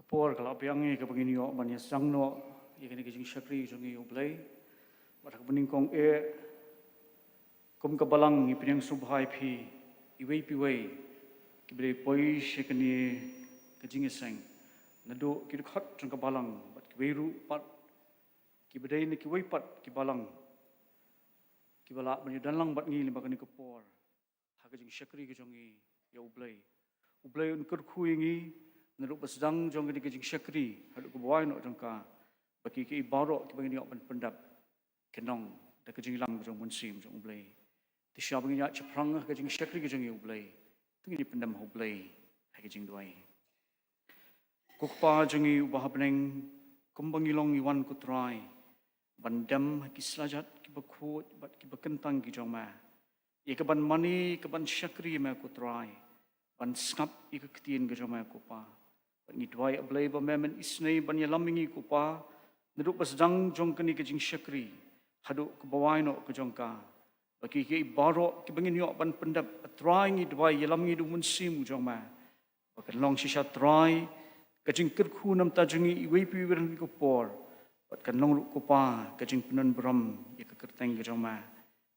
kapor kalau piangi ke begini yo banyak sang no ye kini kijing syakri jongi yo play batak bening kong kum kabalang ipinyang subhai phi iwei piwei kibri poi shekani kijing eseng nado kidukhat jong kabalang bat kiberu pat kibedai ni kiwei pat kibalang kibala banyu danlang bat ngi limba kani kapor ha kijing syakri jongi yo play ublay un kurku ingi naruk basdang jong kini kijing syakri haduk kubawai no jongka baki ki barok ki bagi niok pendap kenong da kijing lam jong munsim jong ublay ti sya bagi nya chaprang kijing syakri kijing ublay tu ni pendam ublay ha kijing duai kokpa jongi ubah beneng kumbangilong iwan kutrai bandam ki slajat ki bakhut bat ki bakentang ki jong ma ye ke ban mani ke ban syakri ma kutrai ban skap ika ketien ke jomai kupa ban ngidwai ablay ba memen isnei ban yalamingi kupa neduk basdang jong keni ke jing syakri haduk ke bawai no ke jongka baki ke barok ke bangin yok ban pendap atrai ngidwai yalamingi du munsim jongma bakan long shisha trai ke jing kerku nam ta jongi iwei pi wiran ko por bat kan long ru kupa ke jing penon bram ye ke kerteng ke jongma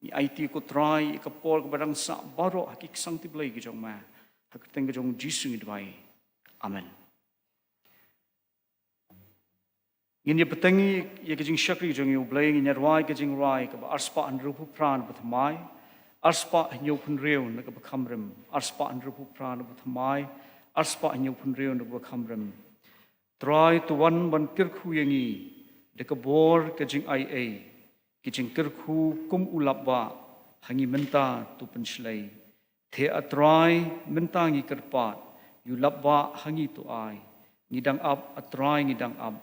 ni IT ko trai ke por ke badang sa barok hakik sang ti blai ke jongma hak tengah jong Jisu ngidwai. Amen. Ini petengi ia kejing syakri jong iu blay ini rai kejing rai ke arspa andrupu pran bethamai arspa nyau pun reu nak bekamrem arspa andrupu pran bethamai arspa nyau pun reu nak bekamrem trai tuan ban kirku yangi dekabor kejing IA kejing kirku kum ulapba hangi menta tu penslay the atrai mentangi kerpat yu labba hangi tu ai ngidang ab atrai ngidang ab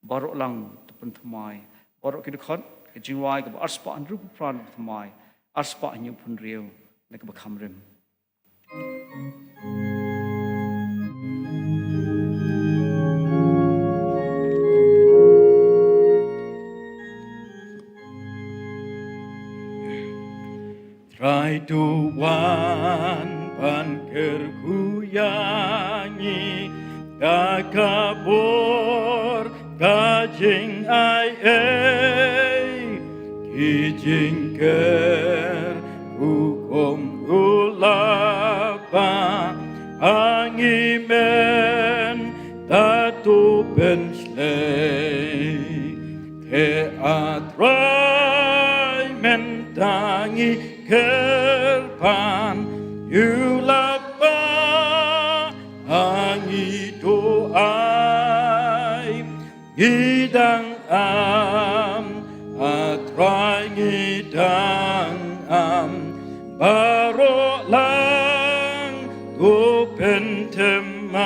barok lang tu pun thamai barok kidkhot kejingwai ke arspa andru pran thamai arspa nyu pun riu nak bakhamrem Try to one pankerku yanyi kakabor kajing ai kijing ker hukum ulapa angimen tatu penslei ke atrai mentangi kerpan yulapa angi doai ngidang atrai ngidang barok lang tu pentemai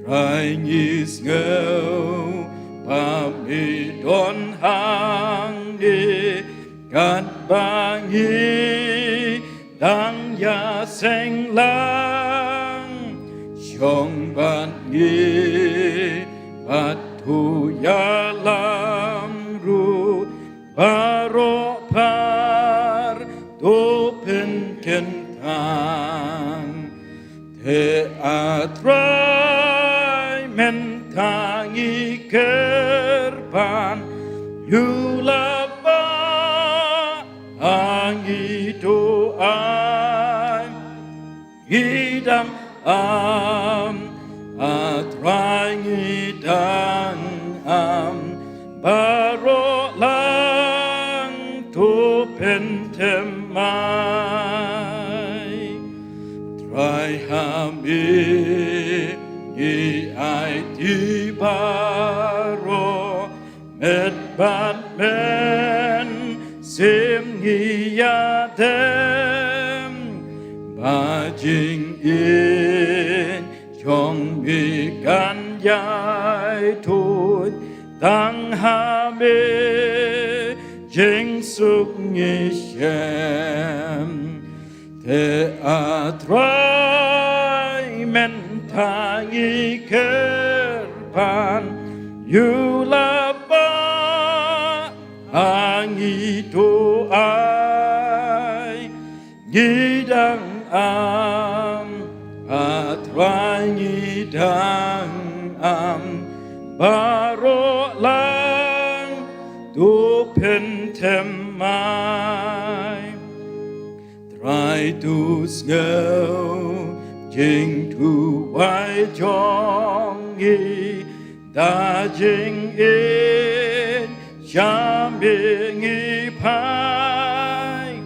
trai ngis ngau pamidon hang di kan bangi dang ya seng lang syong ban ngi batu ya lam ru barok par tu pen kentang te atrai mentangi kerpan yulapa angi doai ngidang atrai ngidang barok lang tu pentemai trai hami i ai ti baro met ban men sim ngia dem bajing in chong mi kan yai thôi tăng ha mê jing suk ngi shem te atrai men tangi kerpan yulapa angi doai ngidang atrangi dang am baro lang tu pen tem mai try to snow jing tu wai chong yi da jing in Shambing pai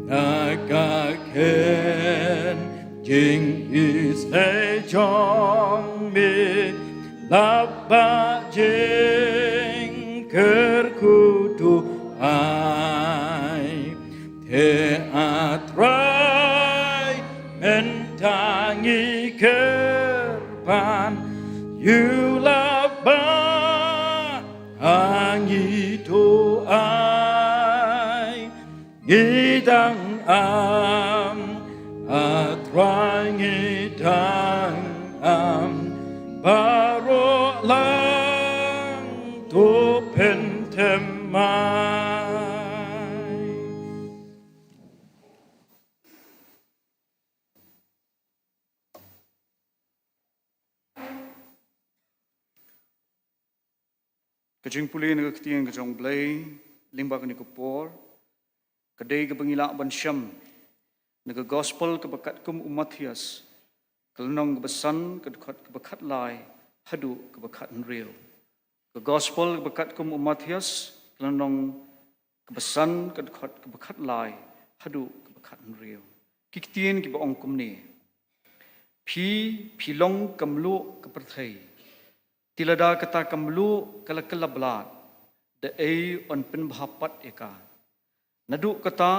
naga ken jing is a jong mi laba jing kerkutu ai te atrai mentangi kerpan you laba Angi to ai ngidang am atrangi dang am baro lang to pentemai Kajing puli na kaktiyan kajong blay, limba ka ni kupor, kaday ka bangila ban siyam, nag-gospel kabakat kum umathiyas, kalanong kabasan kabakat lay, hadu kabakat nriyo. Ka-gospel kabakat kum umathiyas, kalanong kabasan kabakat lay, hadu kabakat nriyo. Kiktiyan kibaong kumni, pilong kamlu kaperthay, tilada kata kamlu kalakalablad de ay on pinbahapat ika nadu kata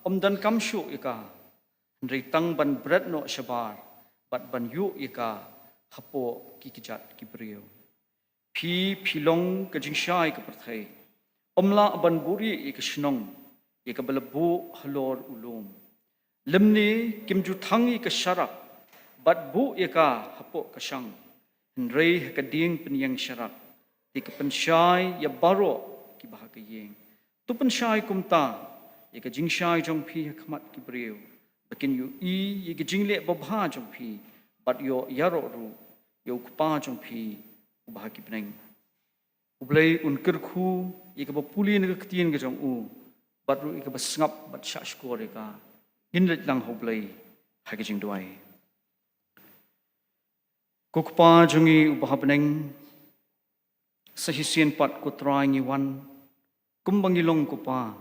omdan kamshu ika nritang ban bread no shabar bat ban yu ika hapo kikijat kibriyo pilong kajingshai kaperthai omla ban buri ika shnong ika balabu halor ulum lemni kimju thangi ka sharak bat bu ika hapo kasang Nrei kading penyang syarak di kepensyai ya baro ki bahagayeng tu pensyai kumta ya ka jingsyai jong phi khmat ki breu bakin yu I ya ka jingle babha jong phi bat yo yaro ru yo kpa jong phi bahagi peneng ublai unkir khu ya ka puli ne ka tien ka jong u bat ru ka basngap bat sha skor ka hinlet lang hoblai hagi jing duai Kukpa jungi ubahabneng sa hisien pat kutray ngi wan kumbangilong kupa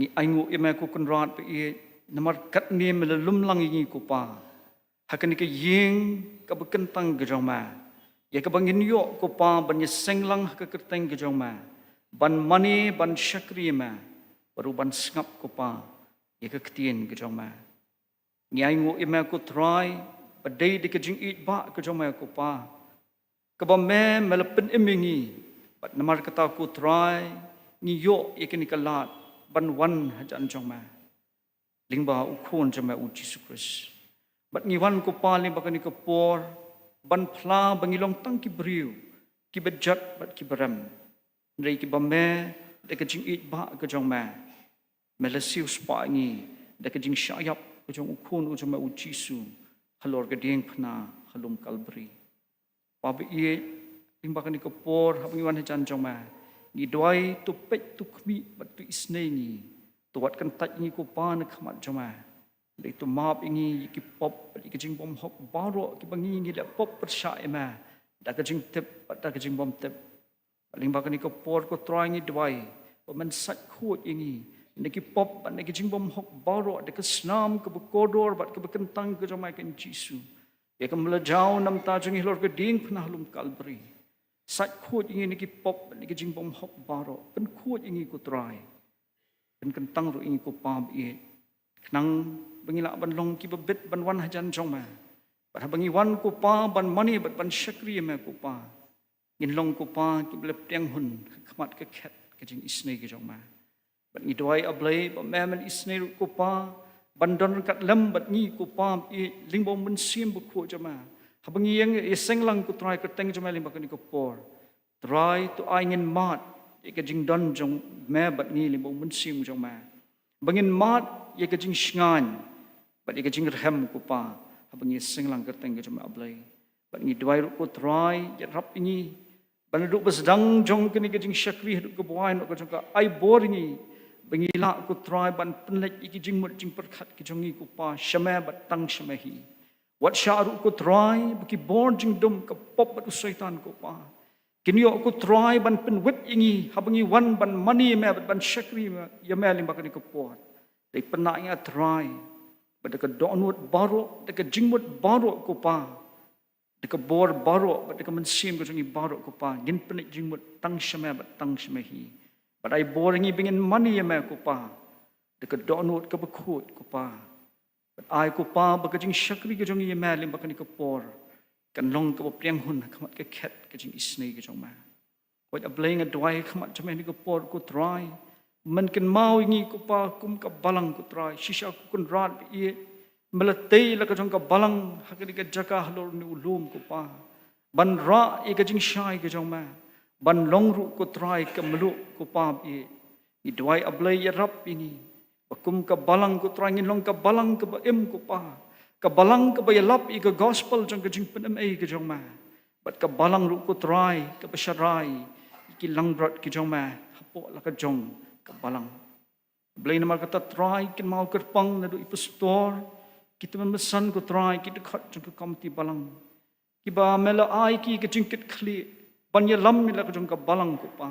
ni aingu ime ku kunrat pe I namar kat ni melalum lang ngi kupa hakan ke ying ka bekentang gejoma ya ka bangin yo kupa ban yeseng lang ka kerteng gejoma ban mani ban syakri ma baru ban sngap kupa ya ka ktien gejoma ni aingu ime ku try Badai di kejing it ba kejong mai kupa. Kabame melapen emingi. Bat namar kata ku try ni yo ikan ikalat ban wan hajan jong ma. Lingba ukun jong ma uji sukris. Bat ni wan kupa lingba kani kapor ban pla bangilong tang kibriu kibejat bat kibaram. Nrei kibame di kejing it ba kejong ma. Melasiu spa ngi di kejing syayap kejong ukun ujong ma uji su. Halor gading pna halum kalbri. Pabi ie limba kani kapor habang iwan hajan jong ma. Ni doai tu pet tu kmi bat tu isne ni. Tu wat kan tat ni kupa na khamat jong ma. Lai tu map ingi ki pop bat ki jing bom hok baro ki bangi ngi da pop persha ma. Da ka jing tep bat da ka jing bom tep. Limba kani kapor ko try ngi doai. Paman sat khut ingi. Neki pop bat neki jingbom hok baro dek snam ke bekodor bat ke bekentang ke jamai ken Jisu ya ke melajau nam ta jeng hilor ke ding pnah lum kalbri sat khut ingi neki pop neki jingbom hok baro pen khut ingi ku try pen kentang ru ingi ku pam I knang bangila ban long ki bebet ban wan hajan jong ma bat bangi wan ku pa ban mani bat ban syakri ma ku pa ngin long ku pa ki blep teng hun khmat ke khat ke jing isne ke jong ma Bat ni doai ablay ba memel isne kupa bandon kat lem bat ni kupa I lingbom mensim buku jama habangi yang iseng lang ku try keteng jama limba kani kupor try to aingen mat ye ka jing don jong me bat ni limbong mensim jama bangin mat ye ka jing shngan bat ye ka jing rhem kupa habang singlang kerteng ke joma ablay bat ngi dwai ru ko trai ya rap ingi ban duk basdang jong kini ke jing syakri duk ke buai no ke jong ka ai bor ngi bangila ko trai ban penlek iki jing mut jing perkhat ke jong ngi ko pa syama bat tang syamahi wat syaru ko trai baki bor jing dum ke pop bat syaitan ko pa kini ko trai ban penwet ingi habangi wan ban mani me ban syakri ya me lim bakani ko pot dai penak ya trai bat ke donut baro de ke jing mut baro ko pa de ke bor baro bat de ke mensim ko jong baro ko pa gin penik jing mut tang syama bat tang syamahi bat ai bor ngi bingin mani ya me ko pa de ke donut ke bekut ko pa bat ai ko pa ba ke jing syakri ke jong ya me lim bakani ko por kan long ke piang hun khamat ke khet ke jing isnei ke jong ma wat abling adwai khamat jame ni ko por ko trai man kan mau ngi ko pa kum ka balang ko trai shisha ko kun rat bi meletei la ka jong ka balang hakani ke jaka halor ni ulum ko pa ban ra e ke jing shai ke jong ma ban long ru ko trai ke melu ko pa bi i dwai ablai ya rap ini kum ka balang ko trai ngin long ka balang ke ba em ko pa ka balang ka ba lap i ka gospel jong ka jing penem ai ke jong ma bat ka balang ru ko trai ka basharai ki lang brat ki jong ma hapo la ka jong ka balang blai nama kata trai kin mau kerpang na do ipastor kita memesan ko trai kita khat jong ka kamti balang ki ba mela ai ki ka jing kit khli ban ya lam mi la ka jong ka balang ko pa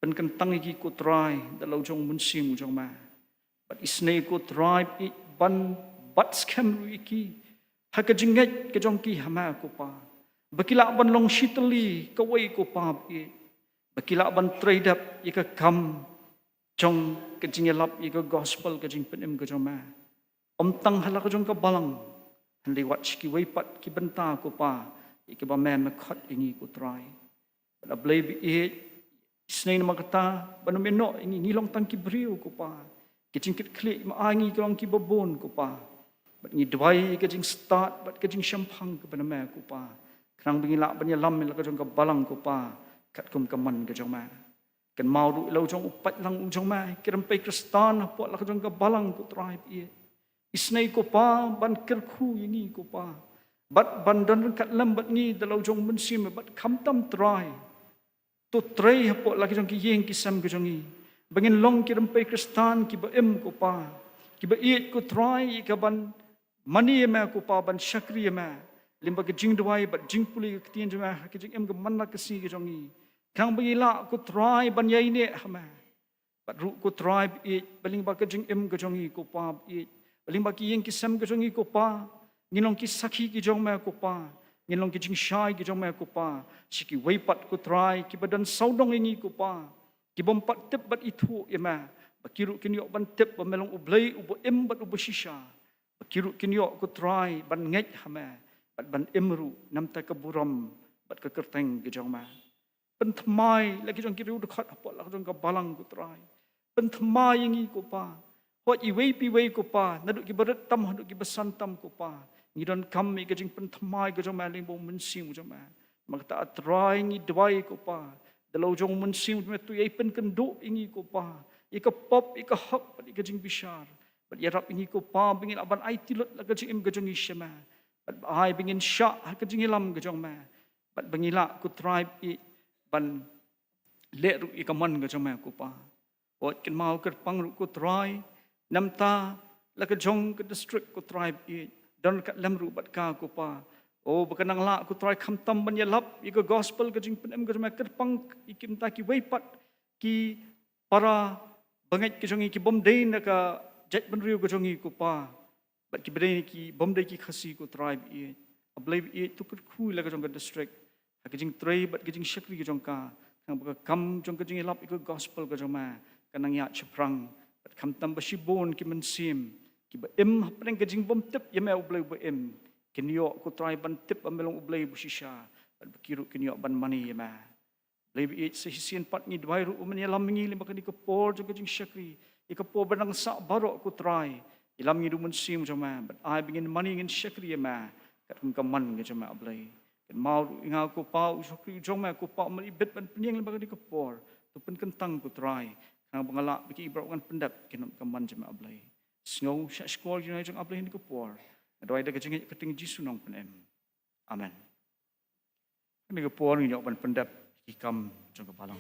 ban kan tang ki ko trai da lo jong mun sim jong ma bat isne ko trai i ban bat scam iki hakajingat ke jong ki hama ko pa bakila ban long shitali ka wai ko pa bi bakila ban trade up ika kam jong ke jing lap ika gospel ke jing penem ke jong ma om tang hala ke jong ka balang handi wat ki wai pat ki benta ko pa ika ba me me khat ingi ko try ba blai bi e snei na makata ban me no ingi ngilong tang ki brio ko pa ki jing kit klik ma angi ke long ki babon ko pa bat ngi dwai ke jing start bat ke jing shampang ke bana me ko pa krang bingila ban ya lam la ka jong ka balang ko pa kat kum kaman ke jong ma kan mau ru lo jong upat lang jong ma kiram pe kristan po la ka jong ka balang ko tribe i isnei ko pa ban kerkhu yingi ko pa bat ban dan kat lam bat ngi da lo jong mun sim bat kham tam try to tray po la ka jong ki yeng ki sam ke jong i bangin long kiram pe kristan ki ba em ko pa ki ba i ko try ka ban mani ma ko pa ban shakri ma limba ke jing dwai bat jing puli ke tien jama ke jing em ke manna ke si ke jongi kang bangila ko try ban yai ne hama bat ru ko try i baling ba ke jing em ke jongi ko pa i baling ba ki yeng ki sam ke jongi ko pa ngilong ki sakhi ki jong ma ko pa ngilong ki jing shai ki jong ma ko pa siki wei pat ko try ki badan saudong ingi ko pa ki bom pat tep bat itu ema bakiru kin yo ban tep ba melong ublai ubo em bat ubo shisha bakiru kin yo ko try ban ngej hama bat ban emru nam ta ka buram bat ka kerteng ke jong ma pen thmai lagi jong kiru de khat apot la jong ka balang ko try pen thmai ngi ko pa hot i wei pi wei ko pa nadu ki barat tam hadu ki basan tam ko pa ngi don kam mi ke jing pen thmai ke jong ma ling bo mun sim jong ma mak ta try ngi dwai ko pa de lo jong mun sim me tu yei pen kan do ngi ko pa ika pop ika hak bat ika jing bishar bat yarap ngi ko pa bingin aban ai tilot la ke jing ke jong ishma bat ai bingin sha ke jing lam ke jong ma bat bangila ku tribe i ban le ru ika man ke jong ma ko pa ot kin mau ker pang ru ku try namta la ke jong ke district ku tribe i don ka lam ru bat ka ko pa o bakanang la ku try kham tam ban ya lap ika gospel ke jing penem ke jong ma ker pang ikim ta ki wei pat ki para bangai ke jongi ki bom dei na ka jet ban riu ke jongi ko pa bat ki bdei ki bom dei ki khasi ko tribe i ablai i tu kur khu la ka jong ka district ha ke jing trai bat ke jing shakri ke jong ka kang ba kam jong ke jing lap i ko gospel ke jong ma kanang ya chiprang bat kham tam ba shibon ki man sim ki ba em hapeng ke jing bom tip ya me ublai ba em kin yo ko tribe ban tip amelong ublai bu shisha bat kiru kin yo ban mani ya ma lebi it sehisian pat ni dwai ru umen yalam ngi lim bakani ko por jo jing shakri ika po banang sa baro ko try ilam ngi dumun sim jama but I begin money ngin shakri ma kat kum kaman ngi jama ablai ken mau inga ko pa shakri joma ko pa mali bet ban pening lim bakani ko por tu pen kentang ko try kang bangala biki ibro kan pendap ken kaman jama ablai snow shakor jina jong ablai ni ko por Doa ida kecing keting Jisu nong penem. Amen. Ini ke puan ni ban pendap hikam jong kepalang.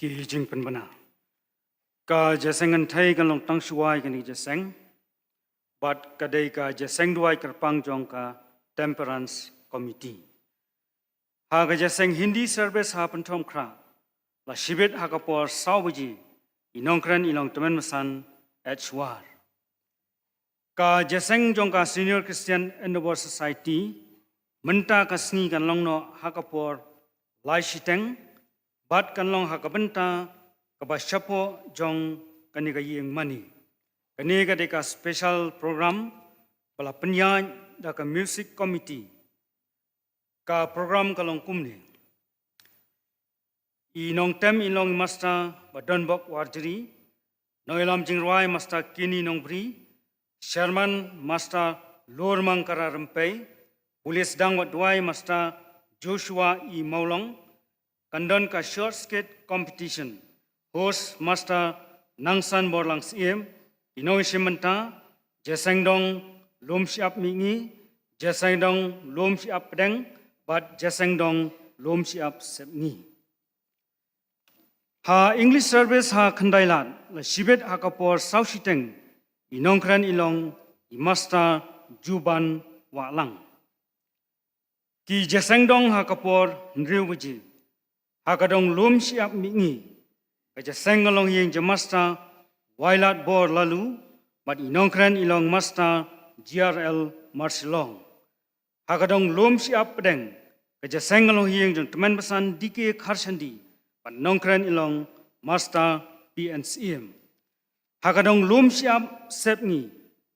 Ki jing pen bana ka jasengan thai kan long tang suai kan jaseng but kadai ka jaseng duai kerpang jong ka temperance committee ha ka jaseng Hindi service ha pen thom kra la shibet ha ka por sawji inongkran ilong temen masan HWAR ka jaseng jong ka Senior Christian Endeavor Society menta ka sngi kan long no ha ka por lai shiteng bat kan long hakabenta kabasyapo jong kaniga yeng mani kaniga deka special program bala penyanyi da ka music committee ka program kalong kumni inong tem inong master badonbok warjeri noilam jingruai master kini nong bri Sherman master lormang kara rempei pulis dangwat duai master Joshua E Maulong Kandon ka short skate competition host master Nangsan Borlang Siem Inong Shimanta Jasengdong Lom Siap Mingi Jasengdong Lom Siap Pedeng but Jasengdong Lom Siap Sepni ha English service ha khandailat la shibet ha kapor saushiteng inongkran ilong imasta Juban Walang ki Jasengdong ha kapor nriuji Hakadong lum siap mingi kaja sengalong yang jamasta wailat bor lalu mat inongkran ilong masta GRL Marsilong Hakadong lum siap pedeng kaja sengalong yang jong teman pesan dike kharsandi mat nongkran ilong masta PNCM Hakadong lum siap sepni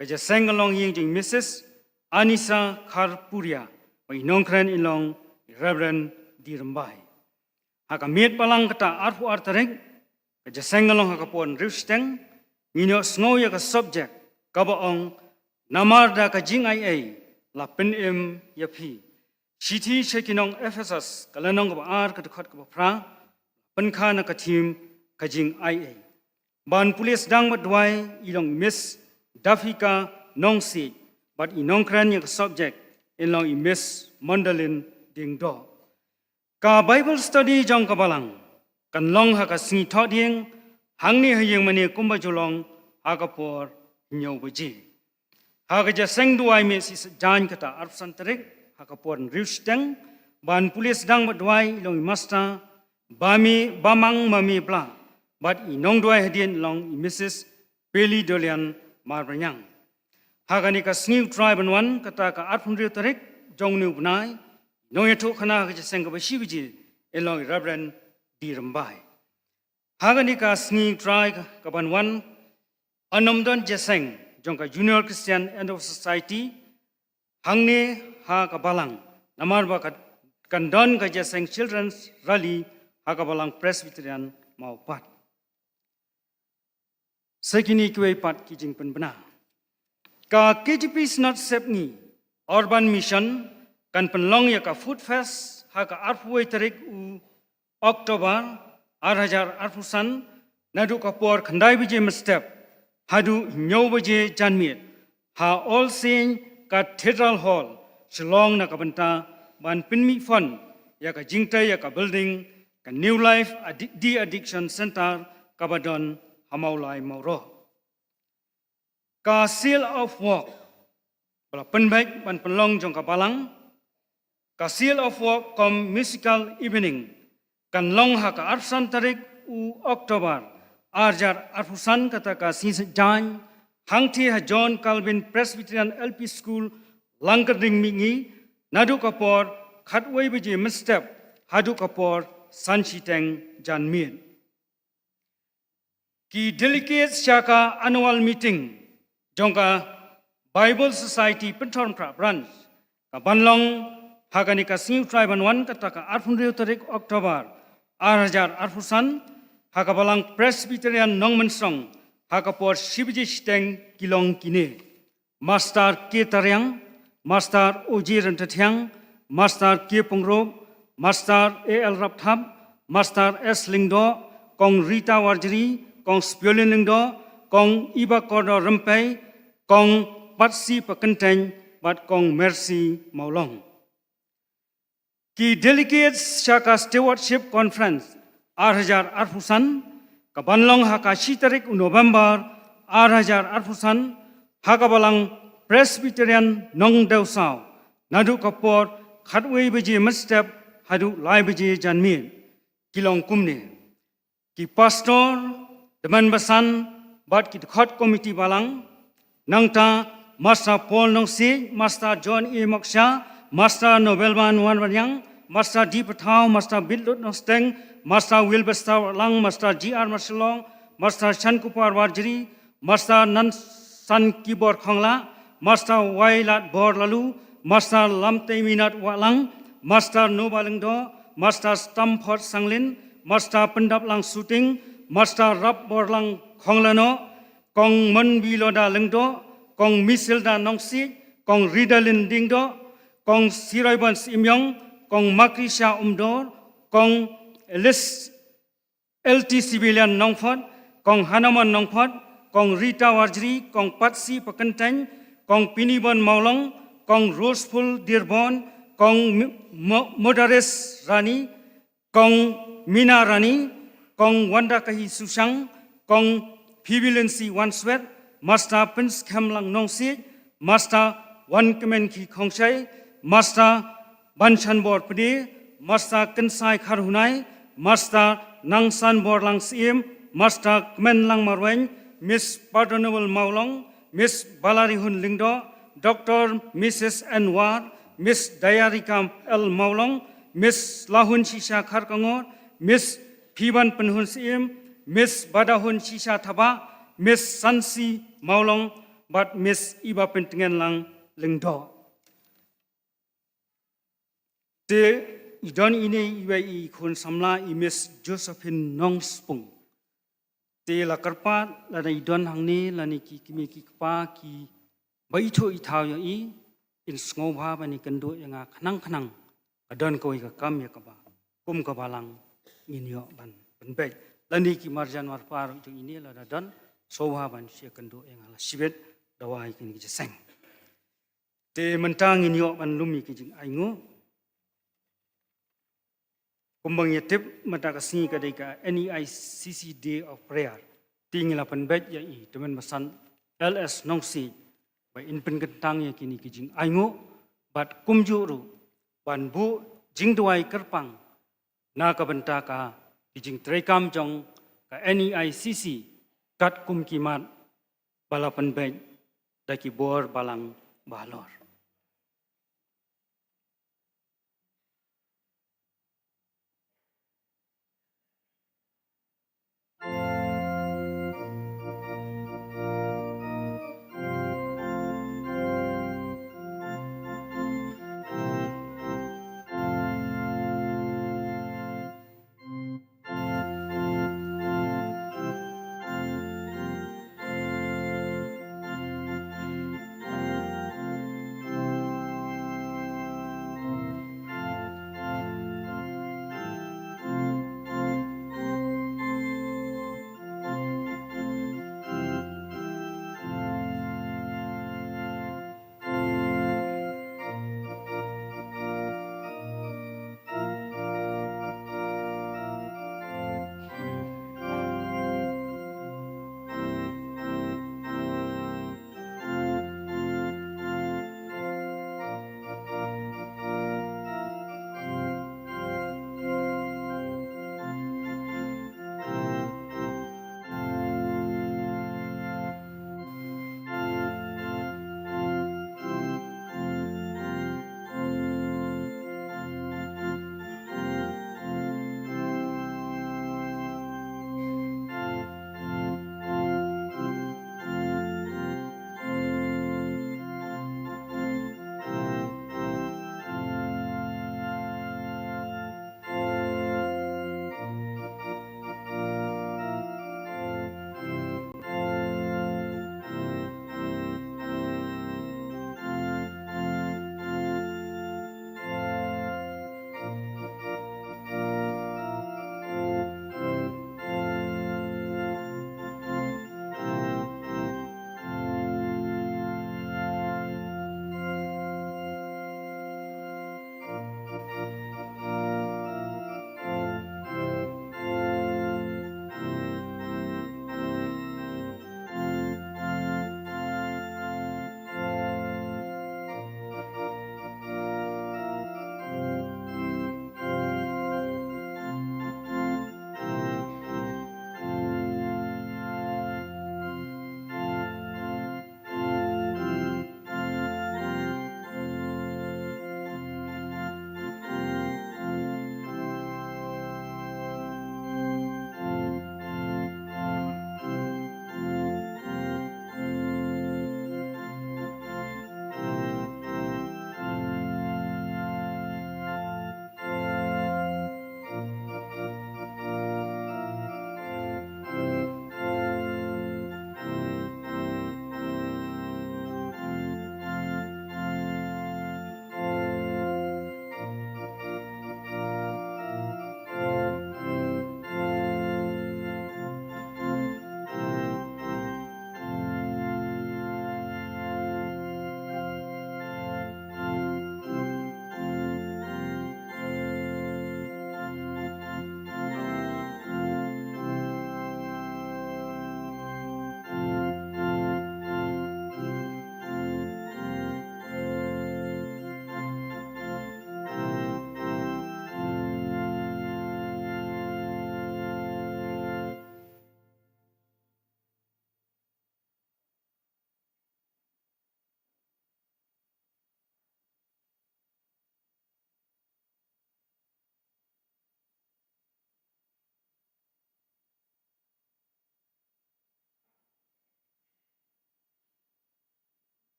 kaja sengalong yang jong Mrs. Anissa Kharpuria mat inongkran ilong Reverend Dirembai Haka miet palang kata arfu artareng kaja sengalong haka pon risteng nginyo sngow ya ka subject kabaong namarda ka jing ai la pen yapi Shiti shekinong Ephesus kalanong ka ar ka dekat ka pra penkha na ka team ka jing ai ban pulis dang badwai ilong Miss Dafika Nongsi but inongkran ya ka subject ilong Miss Mandalin Dingdo Ka Bible study jong kabalang kan long ha ka singi thoding hangni hayeng mani kumba julong ha ka por nyaw baji ha ka ja seng duai me si jan kata arpsan trek ha ka por rusteng ban pulis dang badwai long masta bami bamang mami bla but inong duai hadien long Mrs. Peli Dolian Marbranyang ha ka ni ka singi tribe one kata ka arpun ri trek jong nu bunai Nong yato khana ka jaseng ka bashi biji elong Reverend Dirembai. Hagani ka sngi try ka banwan anomdon jaseng jong ka Junior Christian Endeavor Society hangne ha ka balang namar ba ka kandon ka jaseng Children's Rally ha ka balang Presbyterian maupat. Sekini kuai pat kijing penbena. Ka KGP Snot Sepni Urban Mission kan penlong ya ka food fest ha ka arfuai tarik u Oktober 2000 nadu ka por khandai bije mestep hadu nyo bije janmiet ha all saint cathedral hall Shillong na ka banta ban pinmi fund ya ka jingtai ya ka building ka new life de addiction center ka badon hamaulai mauro ka seal of work bala penbaik ban penlong jong ka balang Ka seal of work kom musical evening kan long ha ka arsan tarik u Oktober arjar arfusan kata ka sis jan hangti ha John Calvin Presbyterian LP School langkerding mingi nadu kapor khatwei biji mistep hadu kapor sanchiteng janmien ki delegates shaka annual meeting jongka Bible Society Pentorm Pra Branch Kabanlong Hagani Kasing Triban 1 Kataka 8 Oktober 2018 Hakabalang Presbyterian Nongmensong Hakapor Shibiji Steng Kilong Kine Master K Taryang Master Oji Rentatiang Master K Pongrob Master A.L. Raptham Master S. Lingdo Kong Rita Warjiri Kong Spiolin Lingdo Kong Iba Kordo Rempai Kong Patsi Pakenteng Bat Kong Mercy Maulong Ki Delegates Shaka Stewardship Conference 2018 Kabanlong Haka Shitarik November 2018 Hakabalang Presbyterian Nong Deusau Nadu Kapor Khatwei Beji Mestep Hadu Lai Beji Janmir Kilong Kumne Ki Pastor Deman Basan Bat Ki Khot Committee Balang Nangta Master Paul Nongsi, Master John E. Moksha, Master Nobelman Wan Wanyang, Master D. Patau, Master Bidlut Nosteng, Master Wilbester Lang, Master G.R. Marcelong, Master Chan Kupar Warjiri, Master Nan San Kibor Khongla, Master Wailat Bor Lalu, Master Lam Te Minat Walang, Master Nobalingdo, Master Stamford Sanglin, Master Pendap Lang Shooting, Master Rap Bor Lang Khonglano, Kong Mon Biloda Lengdo, Kong Misilda Nongsi, Kong Ridalin Dingdo, Kong Siraibans Imyong, Kong Makrisha Umdor, Kong Elis LT Civilian Nongfot, Kong Hanaman Nongfot, Kong Rita Warjri, Kong Patsi Pakenteng, Kong Pinibon Maulong, Kong Roseful Dirbon, Kong Modares Rani, Kong Mina Rani, Kong Wanda Kahi Susang, Kong Pibilensi Wanswet, Master Prince Kamlang Nongsi, Master Wan Kemen Ki Khongshai, Master Banchan Bor Pdi, Master Kensai Kharhunai, Master Nangsan Bor Lang Siem, Master Kemen Lang Marwen, Miss Pardonable Maulong, Miss Balarihun Lingdo, Dr. Mrs. Anwar, Miss Dayarika L. Maulong, Miss Lahun Shisha Kharkangor, Miss Piban Penhun Siem, Miss Badahun Shisha Thaba, Miss Sansi Maulong, but Miss Iba Pentingan Lang Lingdo. Te idon ini iwa I kun samla I Miss Josephine Nong Spung. Te la karpat la na idon hangni la ni ki kimi ki kpa ki baitho I thao ya I in ngobha bani kendo yang khanang adon ko I ka kam ya ka ba kum ka balang inyo ban benbek la ni ki marjan war par itu ini la dan Soha ban sia kendo yang ala sibet dawai kini ki seng. Te mentang ini yo ban lumi ki jing aingo. Kumbang yetip mata kasih ka deka NEICC Day of Prayer. Tinggal pan bet ya I teman masan LS Nongsi ba in pen kentang ya kini ki jing aingo bat kumjuru ban bu jing dawai kerpang na ka bentaka ki jing trekam jong ka NEICC kat kum kimat balapan baik daki bor balang balor.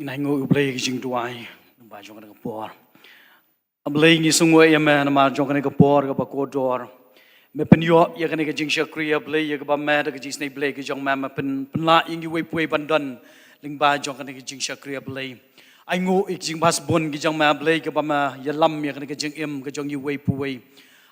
inai ngo ublay kijing tuai ba jong ka por ablay ngi sungo ya ma na jong ka por ka ba kodor me penyo ya ka ni kijing shakri ablay ya ka ba ma da kijing snai blay kijong ma pen la ingi we pui bandan ling ba jong ka ni kijing shakri ablay ai ngo kijing bas bon kijong ma ablay ka ba ma ya lam ya ka ni kijing em kijong yu we pui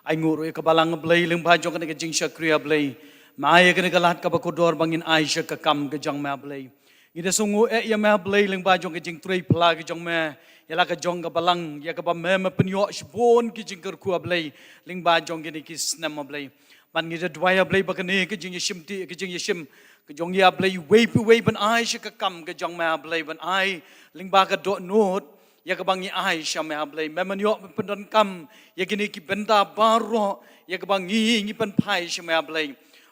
ai ngo ro ka balang ablay ling ba jong ka ni kijing shakri ablay ma ya ka ni ka lat ka ba kodor bangin aisha ka kam kijong ma ablay Ida sungu ya me blay ling ba jong kijing trei pla kijong me yala ka jong ka balang ya ka ba me penyo shbon kijing ker ku blay ling ba jong kini kis nam blay man ngida dwaya blay ba kani kijing yishim ti kijing yishim kijong ya blay way ban ai sha ka kam ka jong me blay ban ai ling ba ka do not ya ka bang ai sha me blay me manyo pendon kam ya kini ki benda baro ya ka bang ngi pen pai sha me blay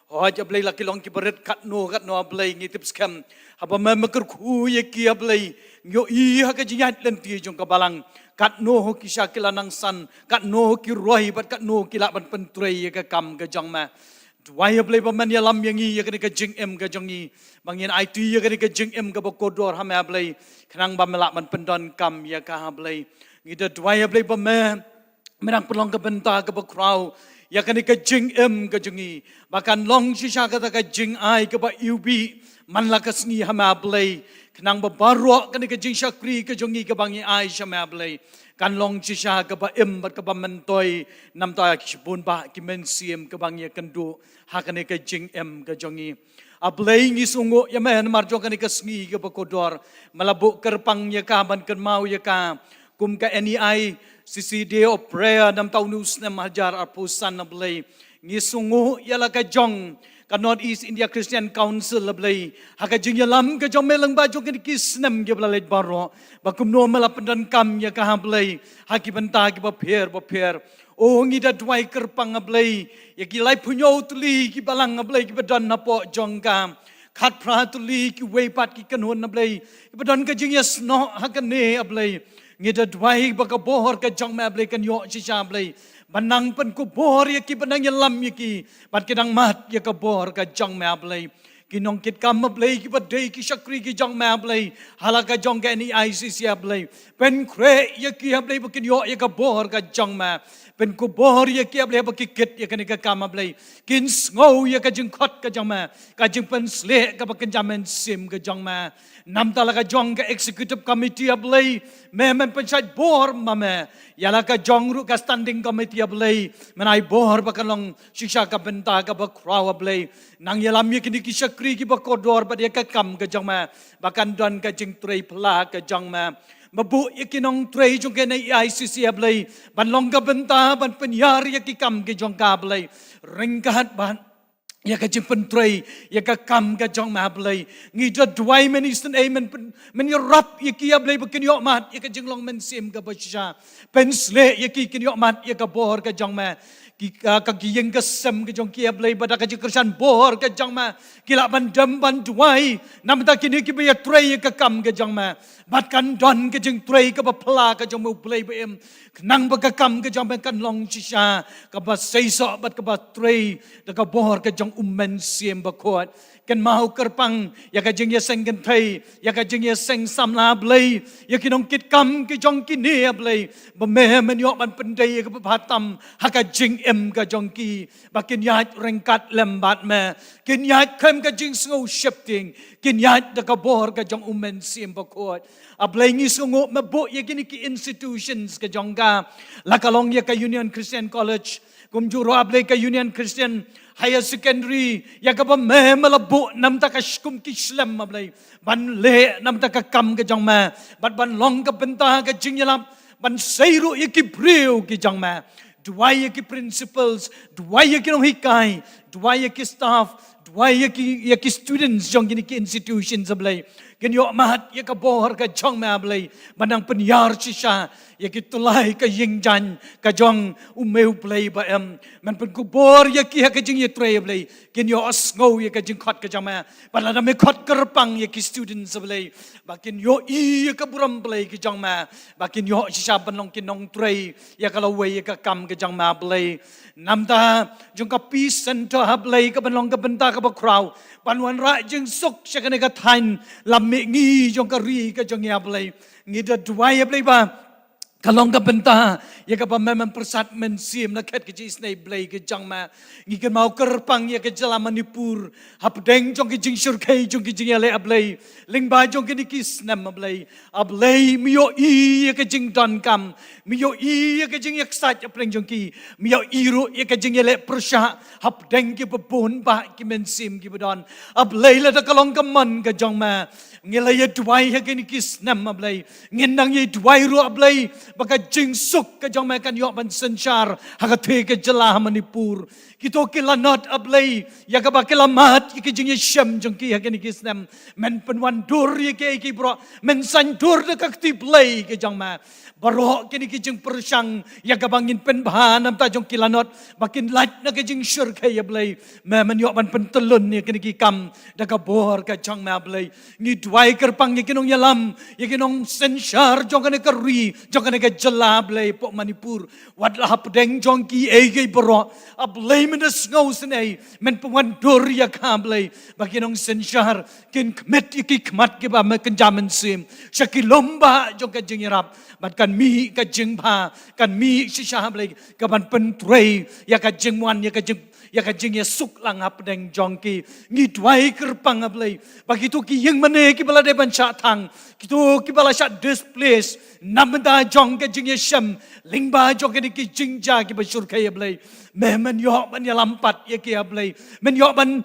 Hoja blay laki long ki beret kat no blay ngi tips kam haba me makar khu ye ki blay ngyo I ha ka jiat len ti jong ka balang kat no ho ki shakila nang san kat no ki roi bat kat no ki la ban pen trei ye ka kam ka jong ma dwai blay ba man ya lam yang ye ka jing em ka jong I bangin IT ye ka jing em ka ba kodor ha me blay khnang ba me la ban pen don kam ye ka ha blay ngi da dwai blay ba me menang pelong ka benta ka ba kraw ya kan ka jing em ka jungi bahkan long shisha ka ka jing ai ka ba ubi man la ka sngi hama blay kanang ba baro kan ka jing shakri ka jungi ka bangi ai shama blay kan long shisha ka ba em bat ka ba mentoy nam ta kibun ba ki men siem ka bangi kan du ha kan ka jing em ka jungi ablay ngi sungo ya man marjo kan ka sngi ka ba kodor malabu kerpang ya ka ban kan mau ya ka kum ka NEI CCD of prayer nam tau news nam hajar apusan na blay ngisungu yala ka jong ka North East India Christian Council la blay haka jing yalam ka jong melang ba jong ki kisnam ge bla let baro ba kum no mala pendan kam ya ka blay haki benta ki ba pher o ngi da dwai kerpang blay ya ki lai punyo tuli ki balang blay ki badan na po jong ka khat pra tuli ki we pat ki kanhon na blay ki badan ka jing yes no haka ne blay ngida dwai baka bohor ka jong ma blay kan yo shisha blay banang pen ku bohor ya ki banang ya lam ya ki bat kedang mat ya ka bohor ka jong ma blay kinong kit kam blay ki badai ki shakri ki jong ma blay halaka jong ka ni ICC blay pen kre ya ki blay bakin yo ya ka bohor ka jong ma pen ku bohor ya ki blay baki kit ya kan ka kam blay kin ngau ya ka jing khot ka jong ma ka jing pen sle ka bakin jamen sim ka jong ma nam talaga jong ka executive committee ablay men panchayat board mame yala ka jong ru ka standing committee ablay menai board bakalong shiksha ka benta ka ba kraw ablay nang yalam ye kini ki shakri ki ba kodor ba dia ka kam ka jong ma bakan don ka jing trei pla ka jong ma mabu ye kinong trei jong ke nei ICC ablay ban long ka benta ban penyar ye ki kam ke jong ka ablay ringkat ban ya ka jing pentrei ya ka kam ka jong ma blay ngi da dwai men isten amen men ya rap ya ki ya blay bakin yo mat ya ka jing long men sim ka basha pensle ya ki kin yo mat ya ka bor ka jong ma ki ka giyeng ka sem ka jong ki ya blay bada ka jing kersan bor ka jong ma kila ban dam ban dwai nam ta kini ki ya trei ya ka kam ka jong ma bat kan don ka jing trei ka ba pla ka jong ma blay ba em nang ba ka kam ka jong ma kan long shisha ka ba sei so bat ka ba trei da ka bor ka jong men siem ba khot kan mau kerpang ya ka jing ya seng kan thai ya ka jing ya seng sam la blay ya kinong kit kam ki jong ki ne blay ba me men yo ban pendai ka ba tam ha ka jing em ka jong ki ba kin ya rengkat lembat me kin ya kem ka jing sngo shifting kin ya da ka bor ka jong men siem ba khot ablay ngi sngo ma bo ya kini ki institutions ka jong ka la kalong ya ka Union Christian College kum juro ablay ka Union Christian Higher Secondary ya ka ba me malabu nam ta ka skum ki slam ablay ban le nam ta ka kam ka jong ma bat ban long ka benta ka jing yalam ban seiru ya ki breu ki jong ma dwai ya ki principals dwai ya ki no hikai dwai ya ki staff dwai ya ki students jong ki institutions ablay ganyo mat ya ka bohar ka jong ma ablay banang penyar shisha ya ki tulai ka yingjan ka jong umeu play ba em man pen ku bor ya ki ha ka jing ye trei ablay ganyo asngau ya ka jing khot ka jama bala na me khot kerpang ya ki students ablay bakin yo I ya ka buram play ki jong ma bakin yo shisha banong kinong trei ya ka lawai ya ka kam ka jong ma ablay namta jong ka peace center ablay ka banong ka benta ka กับคราวปันวันระจึงสุกเชกันในกทันลำเมงีจงกะรีก็จงเงียบเลยงี้จะดวยเลยบ้าkalau ka benta ya ka pamemang persat mensim na ket ke jis nei blai ke jang ma ngi ke mau kerpang ya ke jala manipur hap deng jong ke jing sur kai jong ke jing ya le ablai ling ba jong ke nikis nam ablai ablai mio I ya ke jing don kam mio I ya ke jing yak sat apleng jong ki mio I ru ya ke jing ya le persha hap deng ke bebon ba ke mensim ke bedon ablai la da kalong ka man ke jong ma ngela ya duai ya ke nikis nam ablai ngendang ye duai ru ablai baka jing suk ka jong ma kan yo ban senchar ha ka the ke jala manipur kito kilanot ablay ya ka ba kilamat ki jing ye shem jong ki ha ke nikis nam men penwan dur ye ke bro men san dur de ka ti play ke jong ma baro ke ni ki jing persang ya ka bangin pen bha nam ta jong kilanot bakin lat na ke jing shur ke ablay me men yo ban pen telun ye ke ni ki kam da ka bor ka jong ma ablay ni dwai kerpang ye kinong yalam ye kinong senchar jong ka ne ka ri jong ka ne ka jala ablay po manipur wat la hap deng jong ki e bro ablay men das ngau senai men pwan dur ya kamblay baginong senchar kin kmet ki kmat ke ba men jaman sim shakilomba jong ka jingirap bat kan mi ka jingba kan mi shisha blay ka ban pen trei ya ka jingwan ya ka jing ya suk lang hap deng jong ki ngi dwai kerpang ablay bagitu ki yeng mane ki bala de ban cha thang kitu ki bala sha displace namda jong ka jing ya sham lingba jong ki jingja ki basur kai ablay men yo ban ya lampat ye ki ablay men yo ban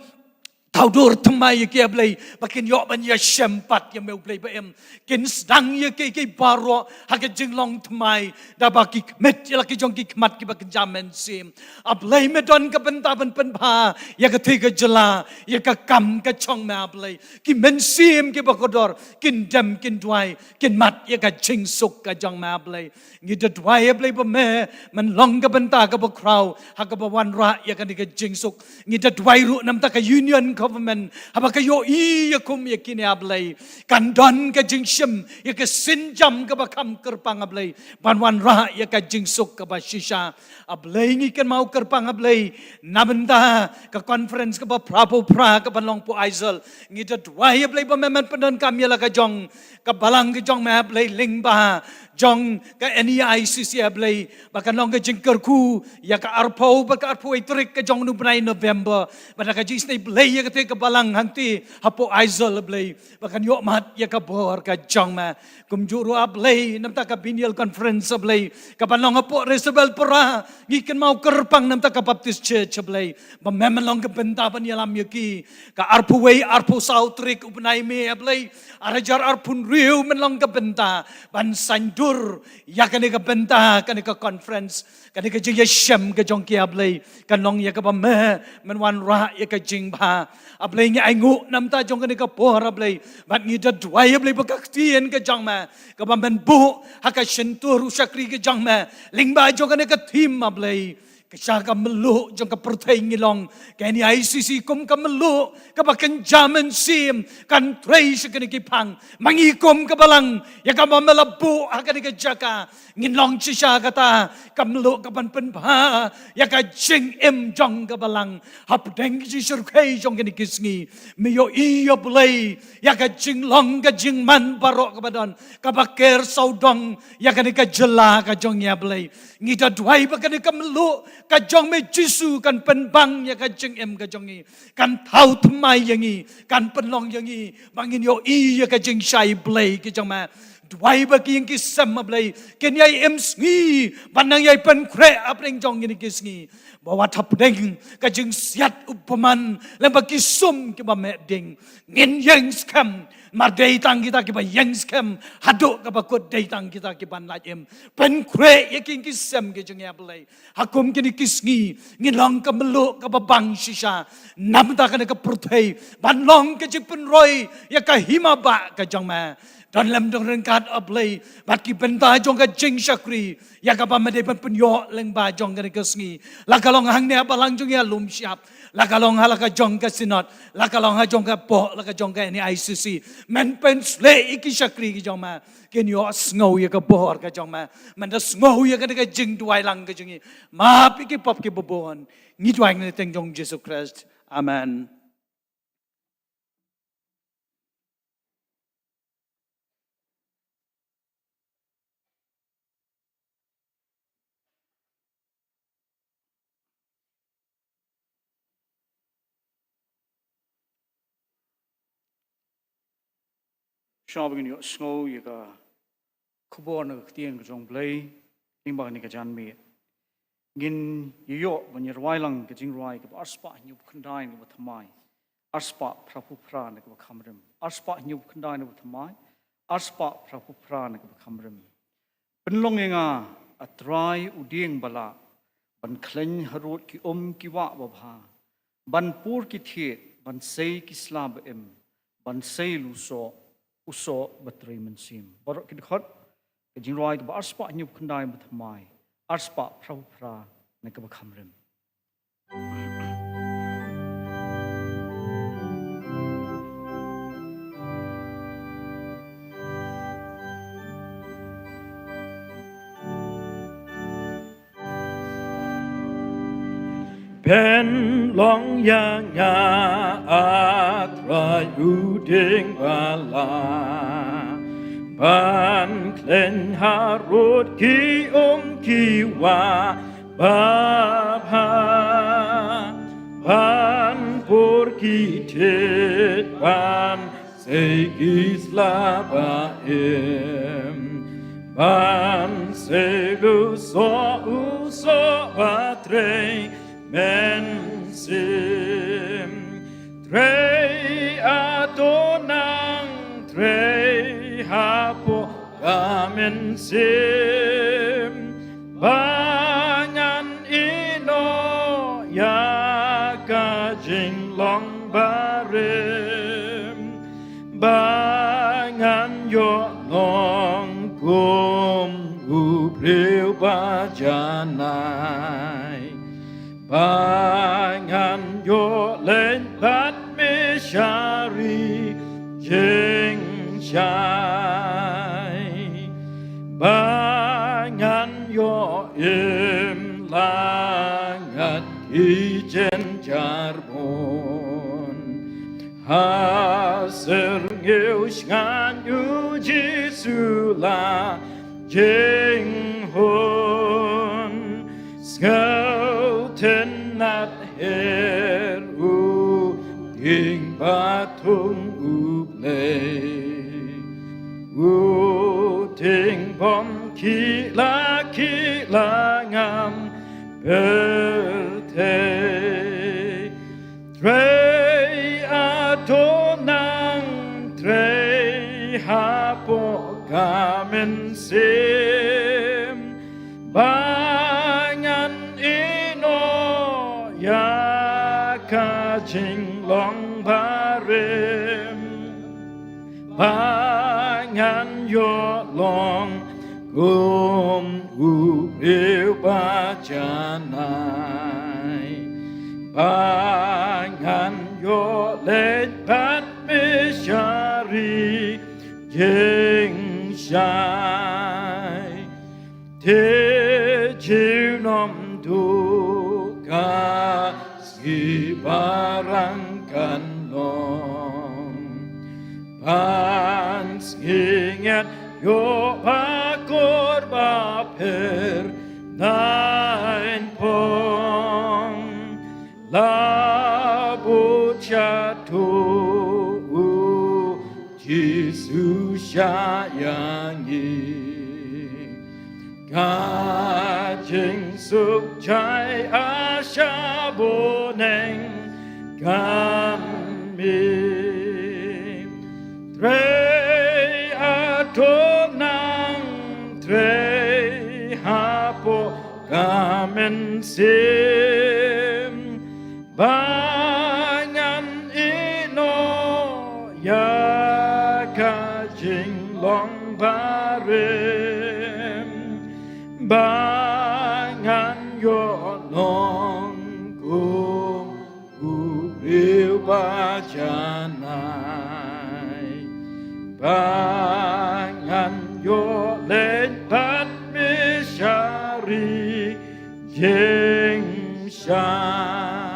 taudur thamai ye ki ablay bakin yo ban ya shempat ye meu play ba em kin sedang ye ki baro ha ke jinglong thamai da ba ki met ye la ki jong ki kmat ki ba ki jamen sim ablay me don ka benta ban pen pha ye ka thi ka jala ye ka kam ka chong ma ablay ki men sim ki ba kodor kin dam kin dwai kin mat ye ka jing suk ka jong ma ablay ngi da dwai ablay ba me man long ka benta ka ba kraw ha ka ba wan ra ye ka ni ka jing suk ngi da dwai ru nam ta ka union government haba ka yo I ya kum ya kini ablay kan don ka jing shim ya ka sinjam ka ba kam kerpang ablay ban wan ra ya ka jing suk ka ba shisha ablay ngi kan mau kerpang ablay nabenda ka conference ka ba prapo pra ka ban long po aizal ngi da dwai ablay ba meman pendon kam ya la ka jong ka balang ka jong ma ablay ling ba jong ka NEICC ablay ba kan long ka jing kerku ya ka arpo ba ka arpo itrik ka jong no November ba ka jing snay blay ya ka te ka balang hangti hapo aizal ablay ba kan yo mat ya ka bor ka jong ma kumjuru ablay namta ka binial conference ablay ka banong hapo Resabel pora ngiken mau kerpang namta ka Baptist Church ablay ba meman long ka benta ban yalam yaki ka arpo way arpo south trick upnai me ablay arajar arpun riu men long ka benta ban sandur ya ka ne ka benta ka ne ka conference ka ne ka jing ya shem ka jong ki ablay kan long ya ka ba me men wan ra ya ka jing ba ablay ngi ai ngu nam ta jong ka ne ka por ablay bat ngi da dwai ablay ba ka tien ka jong ma ka ba men bu ha ka shentur usakri ka jong ma ling ba jong ka ne ka thim ablay Kisah ka melu jong ka pertai ngilong ka ni ICC kum ka melu ka bakan jaman sim kan trei sekene ki pang mangikom ka balang ya ka mamelabu ha ka ni ka jaka ngilong sisa kata ka melu ka pan pen ba ya ka jing em jong ka balang hap deng ji sur kai jong ni kisngi me yo I yo play ya ka jing long ka jing man barok ka badon ka baker saudong ya ka ni ka jela ka jong ya play ngita dwai ba ka ni ka melu ka jong me jisu kan pen bang ya ka jing em ka jong ni kan thau thmai yang ni kan pen long yang ni bangin yo I ya ka jing shai play ki jong ma dwai ba ki yang ki sam play ken yai em sngi banang yai pen kre apreng jong ni ki sngi bawa thap deng ka jing siat upaman le ba ki sum ki ba me ding ngin yang skam mar dei tang kita ki ba yang skam hado ka ba ko dei tang kita ki ban la em pen kre ye ki sam ki jong ya play hakum ki ni kisngi ngin long ka melu ka ba bang shisha nam ta ka ne ka pruthei ban long ka jing pen roi ya ka hima ba ka jong ma dan lam dong rengkat ablay bat ki benta jong ka jing shakri ya ka ba made pen punyo leng ba jong ka sngi la ka long hang ne balang jong ya lum siap la ka long hala ka jong ka sinot la ka long ha jong ka po la ka jong ka ni ICC men pen slay ki shakri ki jong ma ken yo sngo ya ka bor ka jong ma man da sngo ya ka jing duai lang ka jing ma pi ki pop ki bobon ngi duai ne teng jong Jesus Christ amen. Shaw begin yo snow ye ka khubor na tien ka jong blay ling ba ni ka jan mi gin yo ban yer wailang ka jing rai ka arspa nyu khandai ni thamai arspa prapu pra na ka khamrim arspa nyu khandai ni thamai arspa prapu pra na ka khamrim penlong nga atrai uding bala ban khleng harut ki ki wa ba bha ban pur ki thiet ban sei ki slab em ban sei lu so uso batri mensim borok ki khot ke jing roi ba arspa nyu khandai ba thamai arspa phra phra na ka ba khamrem Pen long yang nga atra uding bala ban klen harut ki ki wa ba ha ban pur ki tet ban se ki slaba em ban se lu so batre men sim trei atonang trei hapo kamen sim banyan ino ya ka jing long barim banyan yo long kum u priu ba janai bangan yo lên bát mê shari jing shai bangan yo im langat ijen jarbon haser ngeu shan yu jisu la jing hon ten nat her u ding batung u play u ting bom ki la ngam per te trei atonang trei hapo kamen sim bangan ya ka jing long barim bangan yo long gum u riu ba janai bangan yo let pat me shari jing shai te chiu nom du ka si barang kan long pan singet yo pakor ba per nain pong la bu cha tu Jisu sha yang yi Ga jing suk chai a sha bo neng gan mi Trei a to nang trei ha po gamen sim bangan ino ya ka jing long barim bangan yo long ku riu ba janai bangan yo lên bát mi shari jing shai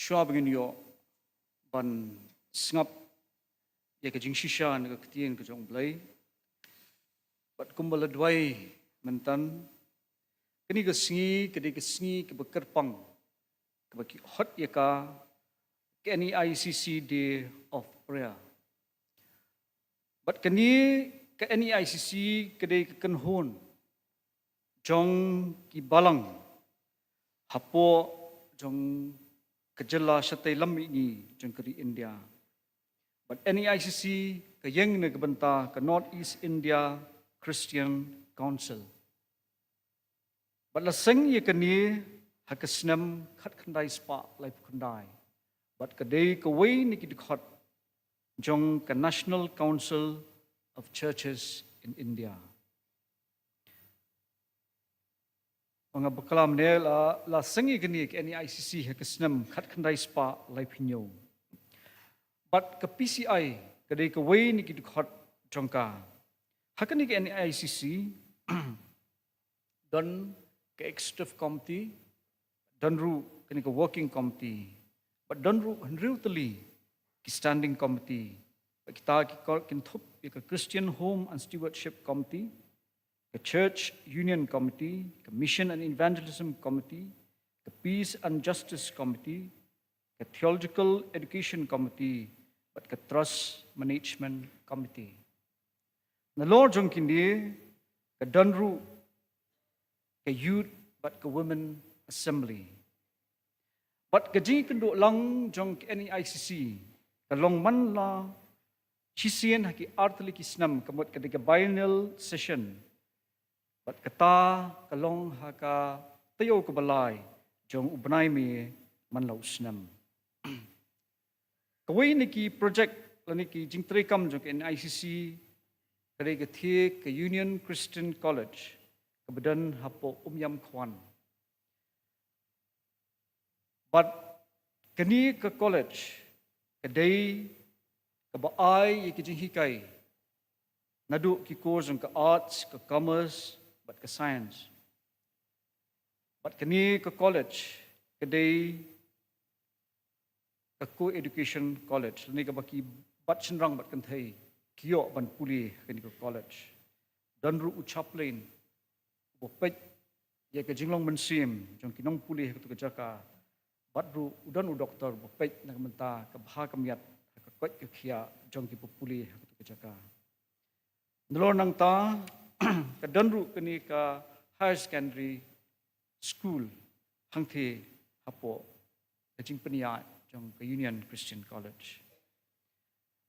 Shwabgin yo ban snap ye ka jing shisha na ka tien ka jong blai bat kumbala dwai mentan kini ke sengi ke bekerpang ke baki hot yaka ke NEICC Day of Prayer. Bat kini ke NEICC kedai ke kenhon jong ki balang hapo jong kejela syatai lam ini jong keri India. But NEICC ke yang ne kebenta ke North East India Christian Council. But laseng ye kini hakasnam khat khandai spa life khandai. But kadai ke way ni ki dikhat jong ke National Council of Churches in India. Mga bakalam ne la sengi kini ke NEICC hakasnam khat khandai spa life hinyo. But ke PCI kadai ke way ni ki dikhat jongka. Hakani ke NEICC dan ke executive committee dan ru kini ke working committee but dan ru tali ki standing committee kita kin thup ke Christian Home and Stewardship Committee, ke Church Union Committee, ke Mission and Evangelism Committee, ke Peace and Justice Committee, ke Theological Education Committee, but ke Trust Management Committee. Nalor jong kindi ke danru ke Youth but ke Women Assembly. But ke jing kenduk lang jong ke NEICC ke long man la Chisian haki artli kisnam kamut ketika biennial session. But kata kalong haka tayo kebalai jong ubnai mi manlau snam. Kawai niki project laniki jing trekam jong ke NEICC ketika thi ke Union Christian College kebedan hapo Yam Kwan. But kini ke college kedai kebaai ke jing hikai nadu ki course ke arts ke commerce but ke science but kini ke college kedai ke co-education college ni ke baki bat chenrang bat kanthai kio ban puli kini ke college dan ru uchaplain bo pej ye ke jinglong mensim jong kinong puli ke jaka bat ru udan u doktor bo pej nak menta ke bha kamiat kot ke khia jong ki populi ke jaka ndlor nang ta ka danru kini ka higher secondary school hangthi hapo kajing penia jong ke Union Christian College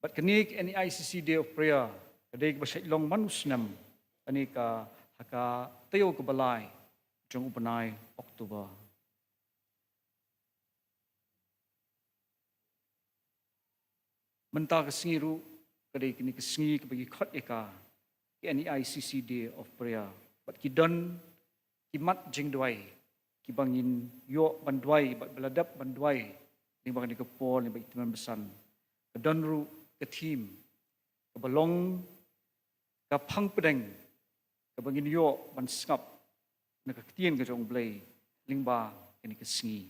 but kini NEICC Day of Prayer kadai ke basai long manusnam ani ka haka tayo ke balai jong upanai Oktober. Mentah kesengiru kadai kini kesengi ke bagi khot eka ke NEICC Day of Prayer bat kidan kimat jing duai ki bangin yo banduai bat beladap banduai ni bang ni ke pol ni bagi teman besan kedan ru ke team ke belong ke phang pedeng ke bangin yo ban skap na ke tien ke jong blai lingba kini kesengi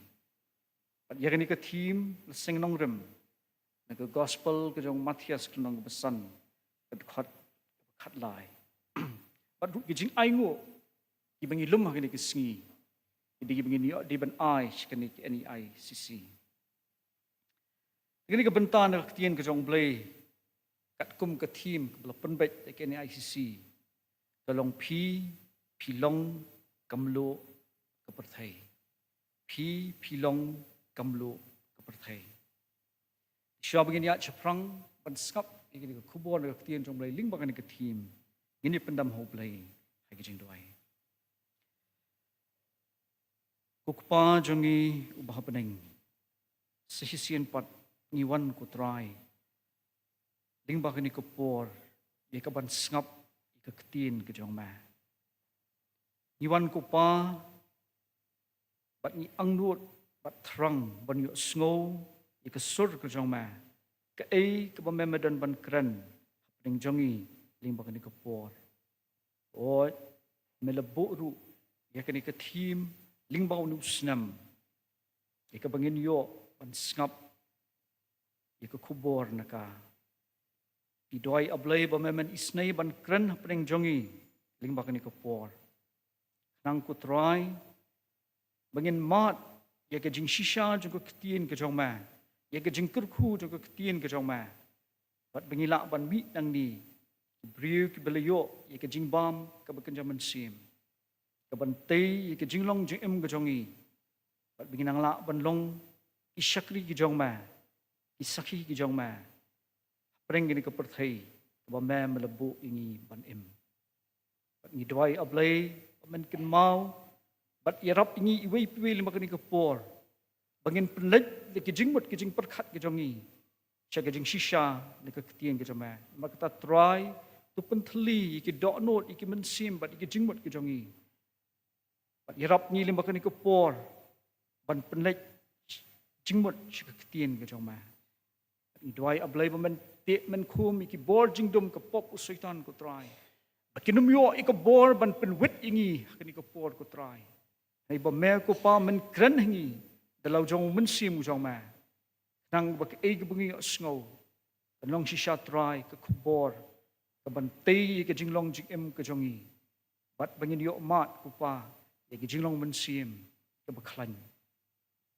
bat ya kini ke team leseng nong rem Naga gospel ke jong Matias kenong besan kat lai. But gijing aingo ibangi lumah kini kesengi. Idi ibangi ni di ban ai kini ke NEICC. Kini ke bentan nak tien ke jong blai kat kum ke team ke bela penbet ke NEICC. Kalong pi long kamlo ke perthai. Pi long kamlo ke perthai. Siapa begini aja perang penskap ini ke kubur ke tian jom belai ling bagan ke team ini pendam hau belai lagi jeng doai. Kukpa jongi ubah peneng sehisian pat ngiwan kutrai ling bagan ke por dia ke ban skap ke tian ke jong ma. Ngiwan kupa bat ni angnut bat terang ban yuk snow ke sur ke jong ma ke ai ke memedan ban kran ning jongi ling bang ni ke por o melebu ru ya ke ni ke team ling bang nu snam ya ke bangin yo ban skap ya ke kubor naka i doi ablai ba memen isnai ban kran ning jongi ling ba kani ko por nang ko try bangin mat ya ke jing shisha jong ko ktien ke jong ma ya ke jing kurku jong ko ktien ke jong ma bat bangila ban mi nang ni briu ki belayo ya ke jing bam ka ba kenjaman sim ka ban tei ya ke jing long jing em ke jong i bat bangin ang la ban long ki shakri ke jong ma ki sakhi ke jong ma preng ni ko perthai ba ma melebu ingi ban em bat ni dwai ablai man ken mau bat yarap ingi iwei piwe lima kani ke por bangin penlej le ke jingmut ke jing perkhat ke jongi cha ke jing shisha le ke ktien ke jama maka ta try tu penthli ke dok not ke mensim bat ke jingmut ke jongi bat yarap ni lima kani ke por ban penlej jingmut cha ke ktien ke jama ni dwai ablai ba man te man khum ki bor jingdum ke pop usaitan ko try bakinum yo ik bor ban penwit ingi kani ke por ko try hay ba me ko pa men kren hingi dalau jong men sim jong ma nang ba ke eg bungi sngo long shi sha try ke khbor ka ban tei ke jinglong jing em ke jongi bat bangin yo mat ko pa ye ke jinglong men sim ke ba khlan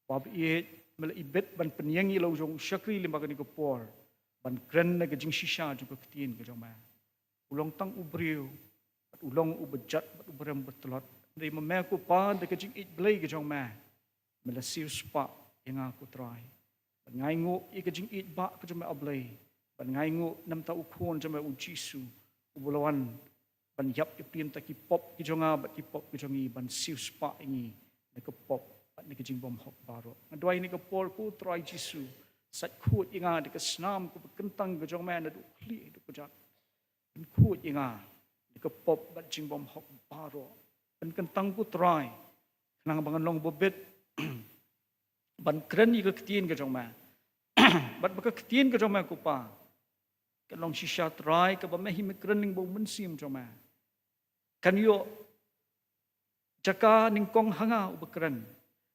ba ye mel ibet ban penyangi lau jong shakri limba ke ko por ban kren ke jing shisha ju ke ktien ke jong ma ulong tang ubriu bat ulong ubejat bat ubrem betlot dari memaku pa de kajing it blai ke jong ma melasiu spa yang aku try ban ngai ngo i kajing it ba ke jong ma ablai ban ngai ngo nam ta ukon jong ma ujisu ubulawan ban yap ipin ta ki pop ki jonga bat ki pop ki jongi ban siu spa ingi ne ke pop bat ne kajing bom hok baro ngadwai ni ke por ku try jisu sat khut inga de ke snam ku kentang ke jong ma na du kli du pejat ban khut inga de ke pop bat jing bom hok baro ban kentang ku try nang bangan long bobet ban kren i ke ktien ke jong ma bat ba ke ktien ke jong ma ku pa ke long shisha try ke ba me hi me kren ning bo men sim jong ma kan yo jaka ning kong hanga u bekren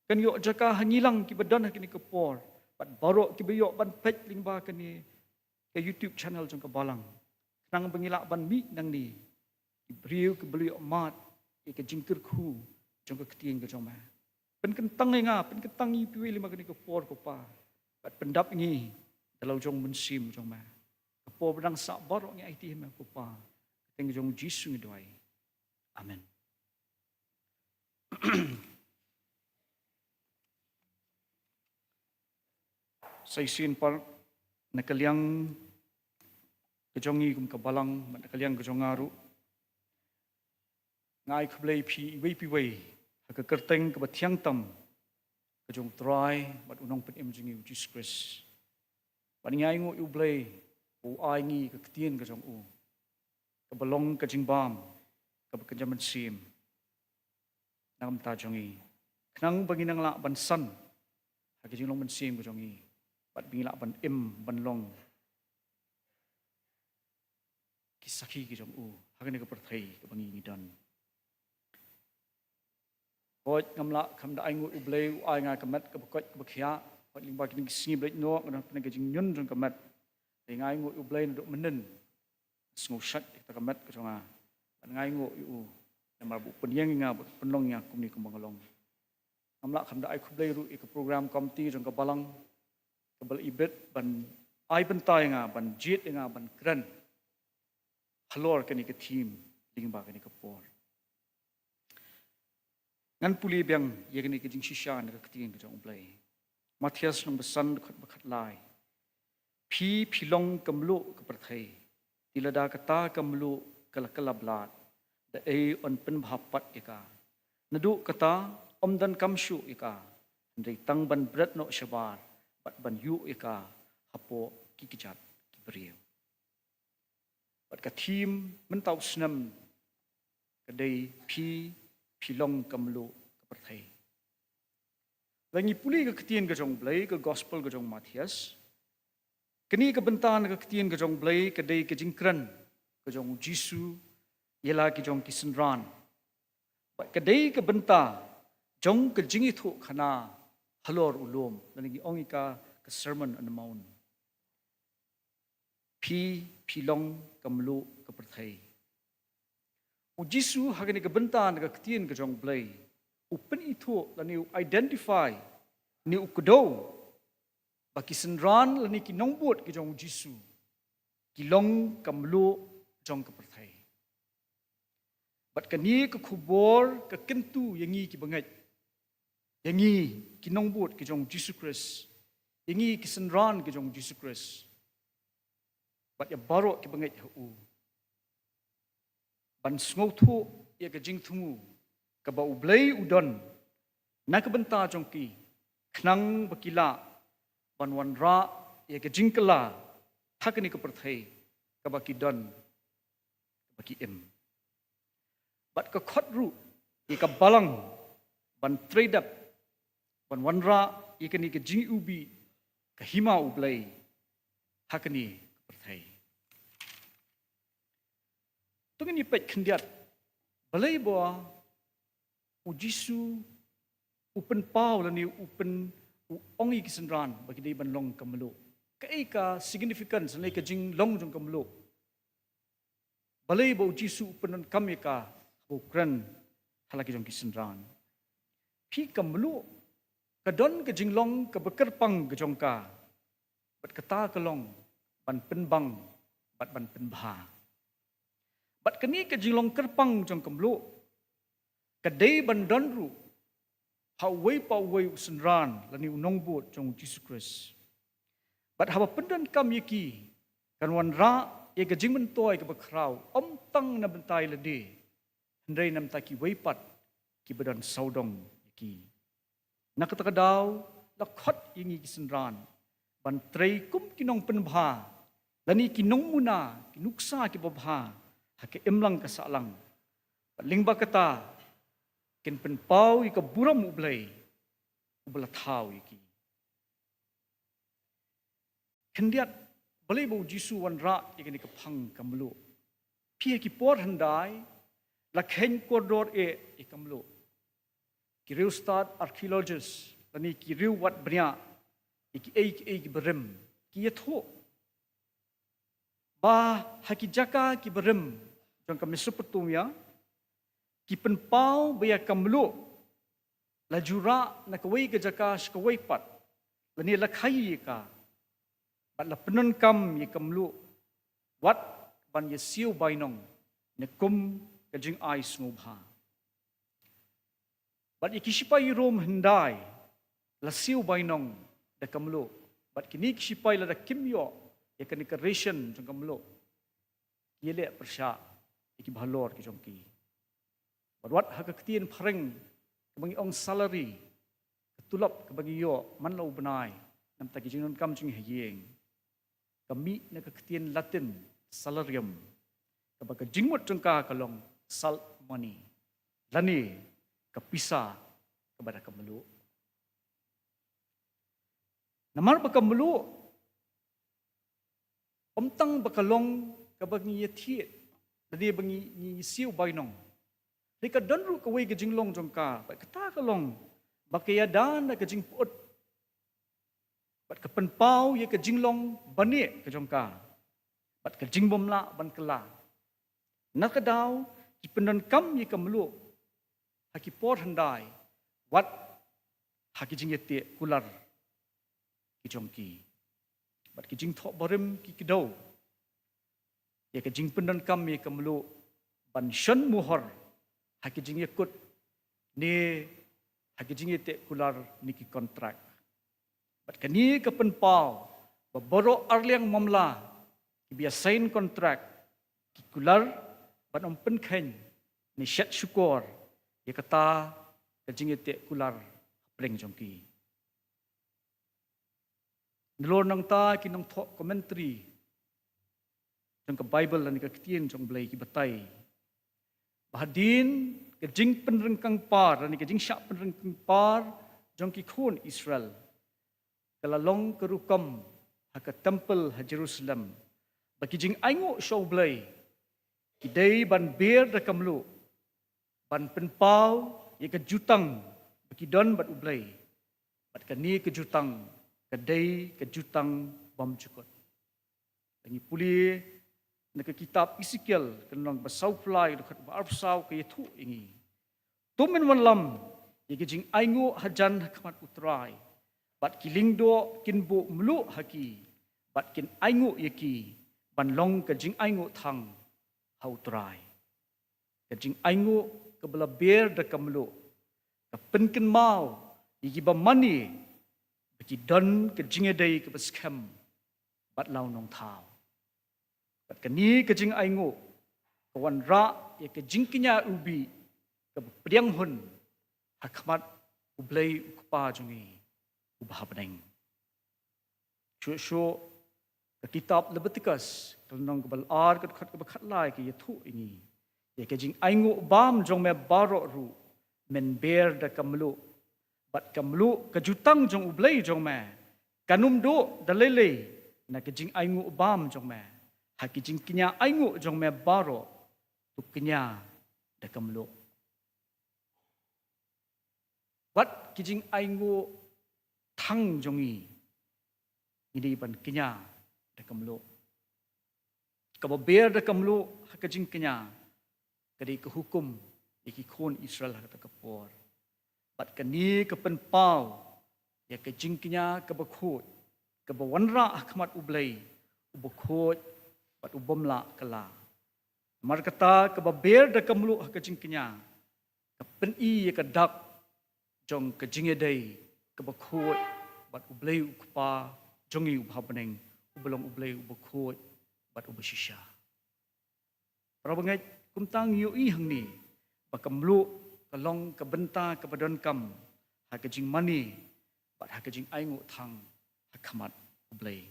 kan yo jaka hangilang ki badan kini ke por bat barok ki be yo ban pet ling ba kani ke YouTube channel jong ke balang nang bangila ban mi nang ni ibriu ke beli mat ke jingkir khu jong ke ktien ke jong ma pen kentang nga pen kentang i piwi lima kani ke por ko pa bat pendap ngi dalau jong mensim jong ma ke por bedang sak borok ngi IT ma ko pa teng jong jisu ngi doai amen sai sin par nakaliang ke jongi kum ke balang nakaliang ke jongaru ngai khlei phi wei pi wei ka kerteng ka bathiang tam ka jong try bat unong pen em jingi Jesus Christ ban ngai ngo u blei u ai ngi ka ktien ka jong u ka balong ka jingbam ka ka jaman sim nam ta jongi knang banginang la ban san ha ka jinglong ban sim ka jongi bat bingila ban em ban long kisaki ki jong u ha ka ne ka perthai ka bangi ngidan hoi ngamla kham da aingu ublei ai nga kamat ka bakot ka bakhya hoi lingba king singi blek no ngana pne ka jing nyun jong kamat ai ngai ngu ublei na do menen sngu shat ta kamat ka jonga an ngai ngu u na mar bu penyang nga penlong nga kumni kumbangalong ngamla kham da ai khublei ru ik program komti jong ka balang ka bal ibet ban ai bentai nga ban jit nga ban kran halor kani ka team lingba kani ka por ngan puli biang yegni ke jing shisha na ka ktien ka jong blai Matthias nong besan khat bakhat lai phi philong kamlu ka prathai tilada kata kamlu kalakalablad da ei on pen bhapat eka nadu kata omdan kamshu eka ndai tang ban bret no shabar bat ban yu eka hapo kikijat kibriu bat ka team mentau snam kadai phi philong kamlu ka prathai langi puli ka ktien ka jong blai ka gospel ka jong Matthias kini ka bentan ka ktien ka jong blai ka dei ka jingkran ka jong Jisu yela ki jong kisenran ka dei ka benta jong ka jingi thu khana halor ulum langi ongi ka sermon on the mount philong kamlu ka prathai Jisu hagani kebentan ke ketien ke jong blai. Upen itu lani identify ni ukdo. Baki senran lani ki nongbut ke jong Jisu. Kilong kamlu jong kepertai. Bat kani ke kubor ke kentu yangi ki bangat. Yangi ki nongbut ke jong Jisu Christ. Yangi ki senran ke jong Jisu Christ. Bat ya barok ki bangat hu. Ban sngau thu ya ke jing thungu ka ba ublei udon na ka benta jongki knang bakila ban wan ra ya ke jing kala thakni ka perthai ka ba ki don ka ba ki em bat ka khot ru ya ka balang ban trade up ban wan ra ya ke ni ke jing ubi ka hima ublei thakni ka perthai tungin ni pet khendiat balai boa u Jisu upen pau lani upen ongi kisenran bagi dei ban long kamlo kai ka significance lai ka jing long jong kamlo balai bo Jisu upen kamika bukran halaki jong kisenran phi kamlo ka don ka jing long ka bekerpang ka jong ka bat kata kalong ban penbang bat ban penbha bat kani ka jing long kerpang jong kamlo kadai bandan ru hawai pa wai senran lani unong bot jong Jesus Christ bat hawa pendan kam yaki kan wan ra ye ka jing mentoi ka bakrau om tang na bentai lede hendai nam ta ki wai pat ki badan saudong yaki nak takadaw la khot yingi ki senran ban trei kum kinong penbha lani kinong muna kinuksa ki babha hake emlang ka salang bat lingba kata ken pen pau ika buram ublai ubla thau iki kendiat balai bo Jisu wan ra ika ni kapang kamlo pia ki por handai la khen koridor e ikamlo ki real start archaeologists lani ki real wat bria iki ki berem ki yatho ba hakijaka ki berem jong ka Mesopotamia ki penpau baya kamlo la jura na kawai ke jaka skawai pat lani la khai ka bat la penon kam ye kamlo wat ban ye siu bainong ne kum ke jing ai snubha bat ye kisipai rom hendai la siu bainong de kamlo bat kini kisipai la da kimyo ye kan ration jong kamlo ye le persha ki bhalor ki jongki Badwat haka ketien pareng kebangi ong salary ketulap kebagi yo man lau benai nam taki jingon kam jing hayeng kami na ketien latin salarium kebaga jingmut jengka kalong sal money lani kepisa kepada kemelu namar bakemelu omtang bakalong kebagi yetiet tadi bangi ni siu bainong Dika donru kawai ke jinglong jongka, bat kata kalong, bakaya dan ke jing put, bat ke penpau ye ke jinglong bani ke jongka, bat ke jing bomla ban kela. Nakadaw ki penon kam ye ke melu, haki por handai, wat haki jing yete kular ki jongki, bat ke jing thok borim ki kidaw, ye ke jing penon kam ye ke melu, ban shen muhor. Haki jing yakut ni haki jing yete kular niki kontrak. Bat kani kepenpau baboro arliang mamla ki biasain kontrak ki kular bat ompen khen ni syat syukur ya kata jing yete kular pleng jongki. Nilor nang ta ki nang thok commentary jong ke Bible lan ka ketien jong blai ki batai. Bahadin kejing penrengkang par dan kejing syak penrengkang par jong ki khun Israel kalalong kerukam haka temple ha Jerusalem bagi jing aingo show blai kidai ban ber da kamlu ban penpau ye kejutang bagi don bat ublai bat kani kejutang kedai kejutang bom cukut bagi puli nak kitab Ezekiel kenong basau plai dekat barsau ke itu ingi tumen wan lam ye jing aingo hajan hakmat utrai bat kiling do kinbu mlu haki bat kin aingo yeki ban long ke jing aingo thang hau trai ke jing aingo ke bela ber de kamlu ke penken mau yeki ba mani baki don ke jing edai ke baskem bat lau nong thau bat kani ke jing aingo kawan ra ye ke jing kinya ubi ke priang hun hakmat ublei ukpa jungi ubah beneng shu ke kitab Leviticus kelnong ke balar ke khat ke bakhat lai ke yathu ingi ye ke jing aingo bam jong me baro ru men ber da kamlu bat kamlu ke jutang jong ublei jong me kanum do dalele na ke jing aingo bam jong me ha ke jing kinya aingo jong me baro tu kinya da kamlu wat kijing aingo thang jongi ini ban kinya da kamlo ka ber da kamlo hakajing kinya kadi ke hukum iki khon Israel kata kapor bat kani ke pen pau ya ke jing kinya ke bakhot ke bawanra ahmat ublai ubakhot bat ubomla kala mar kata ke ber da kamlo hakajing kinya ke pen I ya ke dak jong ke jingedai ke bakhot bat ublei ukpa jongi ubhabeneng ubelong ublei ubakhot bat ubashisha prabangai kumtang yu I hangni bakamlu kalong ke benta ke badan kam ha ke jing mani bat ha ke jing aingo thang hakmat ublei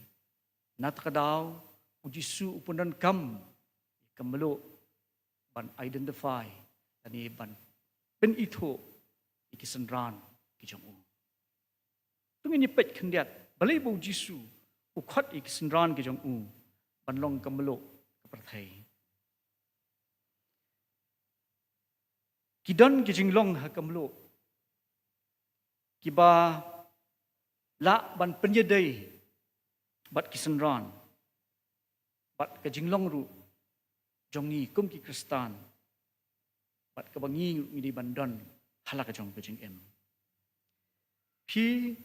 nat kadau ujisu upundan kam kamlu ban identify tani ban pen itu ikisenran kijong u tungin pet khendiat balai bu jisu ukhat ikisenran kijong u banlong kamlo kaprathai kidon kijinglong ha kamlo kiba la ban penyedai bat kisenran bat kijinglong ru jongi kum ki kristan bat kabangi ngidi bandon halak jong kejing em pi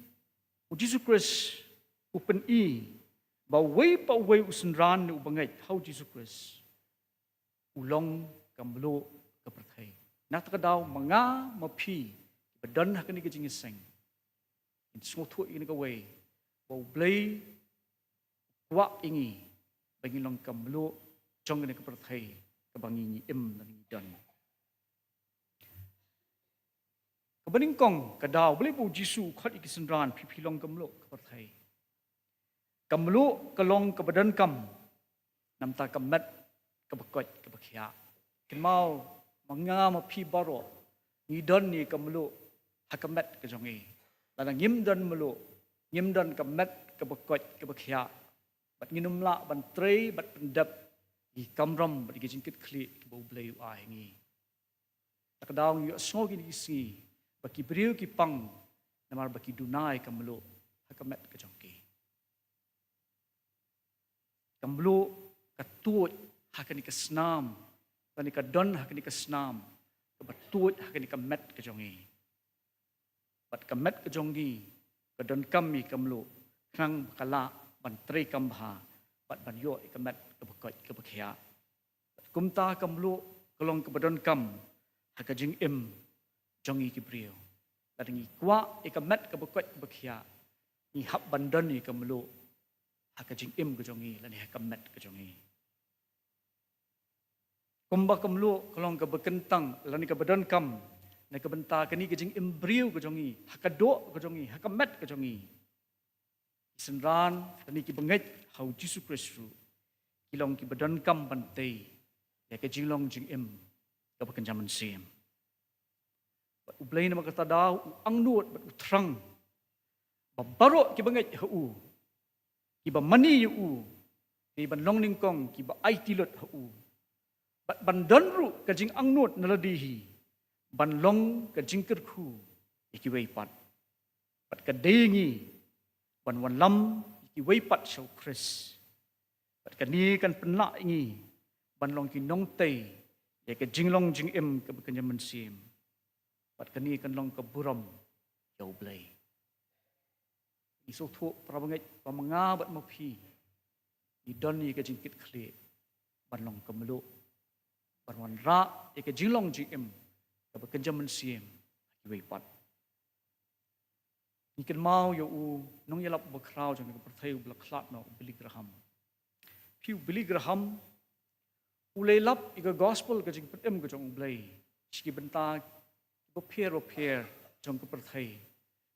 Jesus Christ open I ba wei usenran ni ubangai how Jesus Christ ulong kamlo kaprathai nak takadaw mga mapi badan hakani kejing iseng in smothu ini ka wei ba blay wa ingi bangilong kamlo jong ni kaprathai kabangi ni em ni dan Kabaningkong kadaw boleh bu Jisu khat ikisenran pipilong kamlo kapathai kamlo kalong kabadan kam namta kamet kabakot kabakhya kinmau manga mapi baro ni don ni kamlo hakamet kajongi lana ngimdan melo ngimdan kamet kabakot kabakhya bat nginumla ban trei bat pendap i kamram bat gijingkit khli kabo blai ai ngi takdaw yu snogi ni si baki beriu ki pang namar baki dunai kamlo hakamet kajongki kamlo katut hakani kasnam tani kadon hakani kasnam kabatut hakani kamet kajongi bat kamet kajongi kadon kami kamlo krang kala bantrei kamha bat banyo ikamet kabakot kabakhya kumta kamlo kalong kabadon kam hakajing em jongi kibriyo ladangi kwa ikamet kabakot kabakhya ni hab bandan ni kamlo hakajing em kajongi lani hakamet kajongi kumba kamlo kalong kabakentang lani kabadon kam na kabenta kani kajing embryo kajongi hakado kajongi hakamet kajongi senran tani ki benget hau Jesus Kristu kilong ki badan kam bantai ya ke jinglong jing em ka bakan jaman sim ublay na makata daw ang nuot bat utrang babaro ki benget hau ki ba mani yu ki ban long ningkong ki ba ai tilot hau bat bandan ru ka jing ang nuot naladihi ban long ka jing kerku ki wei pat bat ka dengiวันวันล้ำอีกไว้ปัดเฉาคริสปัดกันนี้กันเป็นละงี้ ban long ki nong tei ya ke jinglong jing em ke bekenya mensim bat kani kan long ke buram jau blai iso thu prabangai pamanga bat mapi ni don ni ke jingkit khle ban long ke melu ban wan ra ya ke jinglong jing em ke bekenya mensim ki wei pat ni kan mau yo u nong yalap bakrau jong ke perthai u blak khlat no Billy Graham piu Billy Graham ulai lap ika gospel ka jing petem ka jong blai ski benta bo pher jong ka perthai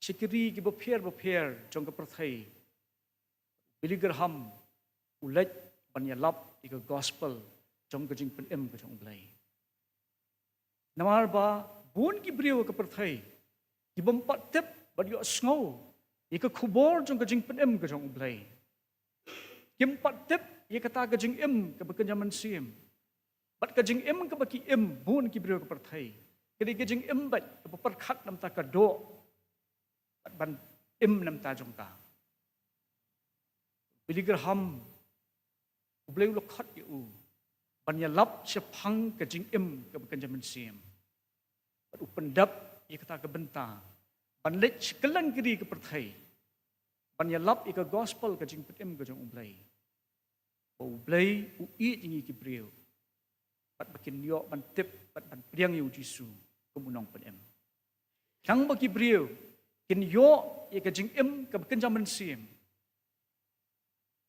sikiri ki bo pher jong ka perthai Billy Graham ulai ban lap ika gospel jong ka jing petem ka jong blai namar ba bun ki brio ka perthai ki bom pat tep ba yo snow ika khubor jong ka jing petem ka jong blai kim pat tep ika ta ka jing em ka bekenya mensim bat ka jing em ka baki em bun ki brio ka perthai kedi ka jing em bat ka perkhat nam ta ka do bat ban em nam ta jong ta Billy Graham ubleu lo khat yu ban ya lap sepang ka jing em ka bekenya mensim bat upendap ika ta ka benta ban lech kelan kedi ka perthai ban ya lap ika gospel ka jing petem ka jong ublai ublai u i jingi ki brio bat bakin yo ban tip bat ban priang yu jisu kumunong penem kang baki brio kin yo ye ka jing em ka bakin jaman sim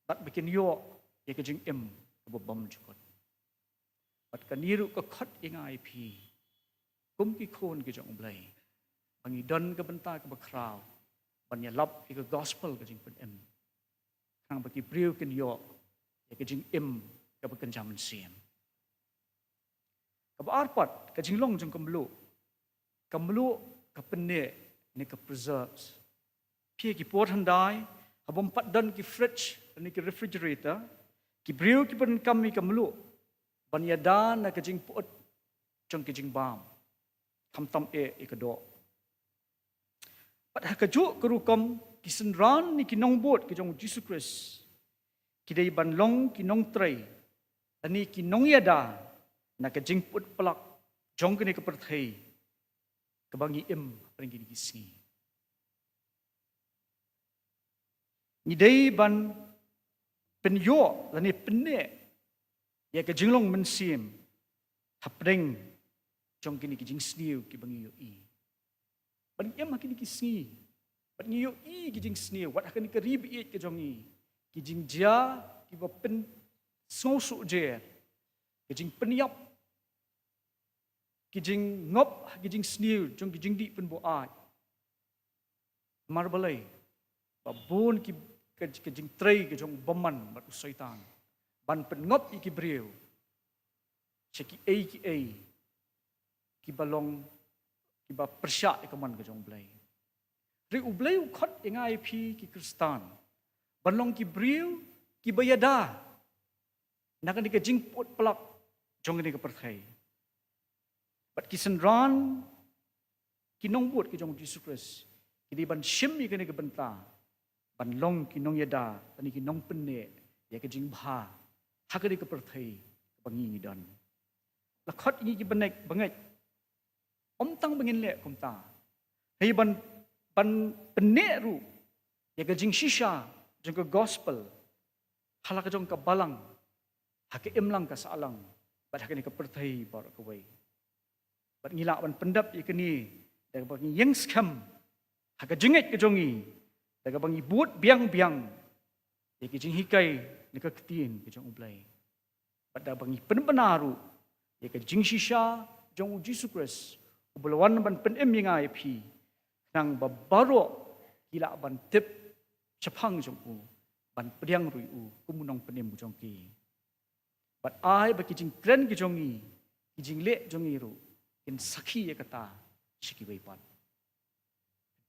bat bakin yo ye ka jing em ka bom jukot bat kaniru ka khat ingai pi kum ki khon ki jong ublai bangi don ka benta ka bakrau ban ya lap ika gospel ka jing penem kang baki brio kin yo ke jing em ka bakan jaman siam ka arpat ka jing long jong kamlu ka penne ne ka preserves pie ki pot handai abom pat dan ki fridge ni ki refrigerator ki brew ki pen kam mi kamlu ban yada na ka jing pot jong ki jing bam kam tam e ka do pat ha ka ju kru kam ki senran ni ki nong bot ki jong Jesus Christ kidai ban long ki nong trai ani ki nong yada na ka jing put plak jong ki ne ka perthai ka bangi em pring ki singi ni dei ban pen yo la ni penne ya ka jing long men sim hapring jong ki ni ki jing sniu ki bangi yo i ban em ki ni ki singi ban yo i ki jing sniu wat ka ni ka rib i ka jong i ki jing jia ki ba pen so su je ki jing penyap ki jing ngop ki jing sniu jong ki jing di pen bo ai marbalai ba bon ki jing trai ki jong boman bat syaitan ban pen ngop ki brio cheki ki balong ki ba persya ka man ka jong blai ri u blai u khot ingai pi ki kristan banlong ki brio ki bayada nakan ka jing pot plak jong ni ka perthai bat ki senran ki nong bot ki jong Jesus Christ ki di ban shim ki ni ka benta banlong ki nong yada ani ki nong penne ya ka jing bha ha ka ni ka perthai bangi ni dan la khot ni ki banek bangai om tang bangin le kom ta hei ban penne ru ya ka jing shisha jong ka gospel halaka jong ka balang hake imlang ka salang bat hake ni ka perthai bar ka wei bat ngila ban pendap ikani daga bang yang skam haka jinget ka jongi daga bang ibut biang ya ki jing hikai ni ka ketin ka jong ublai bat da bang penbenaru ya ka jing shisha jong Jesus Christ ublawan ban penem yangai pi nang babaro gila ban tip chapang jong u ban priang rui u kumunong penem jong ki bat ai ba ki jing tren ki jongi ki jing le jongi ru in sakhi ya kata shiki wei pan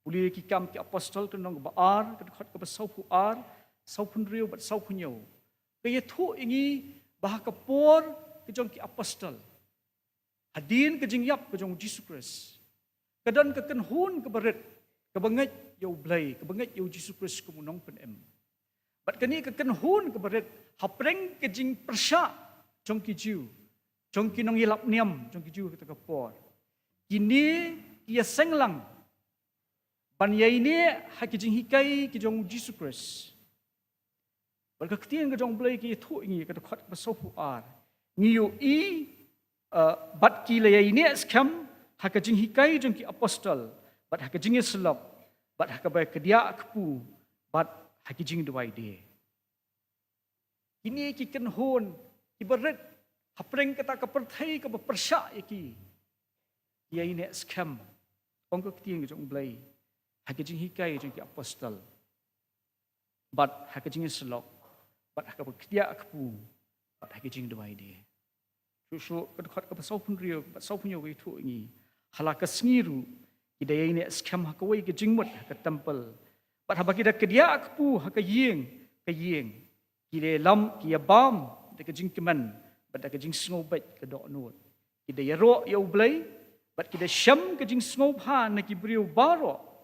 uli ki kam ki apostol kan nong ba ar kan khot ka ba sau pu ar sau pun riu bat sau punyo ke ye thu ingi bah ka por ki jong ki apostol hadin ke jing yap ke jong Jesus Christ kadan ka kan hun ka baret ka bangat yo blai ka bangat yo Jesus Christ kumunong penem bat kani ka kan hun ka baret hapreng ke jing persya trong ki jiu trong ki nong yelap niam trong ki jiu ka ka por kini kia senglang ban yai ni ha ki jing hikai ki jong Jesus Christ ban ka tiang ka jong blai ki thu ngi ka khat ba so hu ar ngi yu i bat ki le yai ni skam ha ka jing hikai jong ki apostle bat ha ka jing islap bat ha ka ba ka dia akpu bat ha ki jing dwai de kini ki kan hon ki beret hapreng kata ka perthai ka ba persya ki yai ni skam ong ka tiang ka jong blai hakajing hikai jeng ki apostle bat hakajing selok bat hakap kia akpu bat hakajing dwai dia so kad khat ka pasau pun rio bat sau punya wei thu ngi halaka sngiru kidai ni skam hakawai ke jingmut ka temple bat habaki da kia akpu hakayeng kayeng kidai lam kia bam de ka jing keman bat da ka jing sngobat ka dok not kidai ro ya ublai bat kidai syam ka jing sngob ha na ki brio baro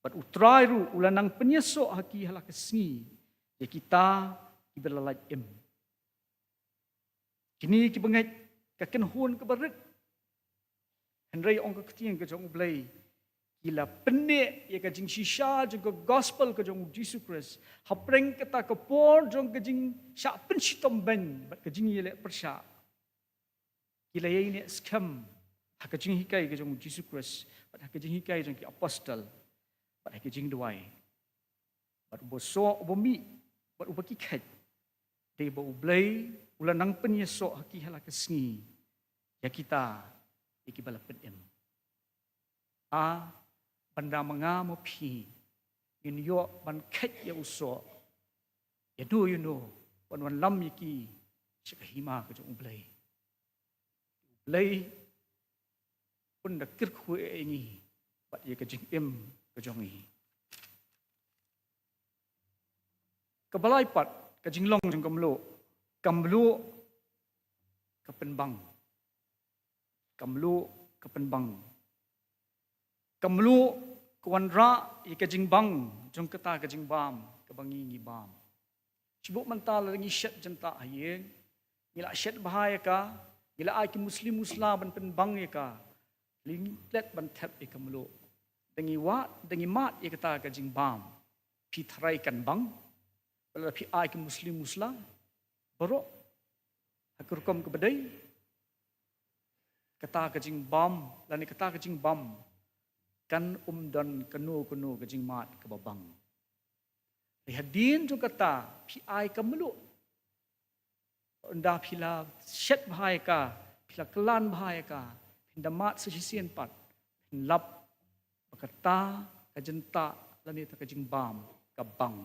bat utrai ru ulanang penyesok haki halak kesni ya kita iberlalaj kini ki bengai ka ken hon ke baret henry ong ka ketiang ke jong blai kila penne ya ka jing shisha jong ka gospel ke jong Jesus Christ hapreng kata ka por jong ka jing sha pen sitom ben bat ka jing yele persya kila ye ni skam ha ka jing hikai ke jong Jesus Christ bat ha ka jing hikai jong ki apostle bat haki jing duai bat bosok bomi bat ubaki khat de bo blai ulanang penyesok haki halak kesni ya kita ikibala pedem a banda manga mo phi in yo ban khat ya uso ya do you know wan lam yiki sikahima ka jong blai pun da kir khu engi bat ye ka jing kejongi kebalai pat kejinglong jeng kamlu kepenbang kamlu kwanra i kejingbang jong kata kejingbam kebangi ngi bam sibuk mental ngi syat jenta hayeng ngila syat bahaya ka ngila ai ki muslim ban penbang ya ka linglet ban tap i kamlu dengi mat ia kata ka jing bam pi tharai kan bang wala pi ai ke muslim baro hakurkom ke bedai kata ka jing bam lani kata ka jing bam kan dan kanu ke jing mat ke babang rihadin tu kata pi ai ka melu anda pila syat bahaya ka pila kelan bahaya ka pindamat sesisian pat lap kata kajenta lani ta kajing bam kabang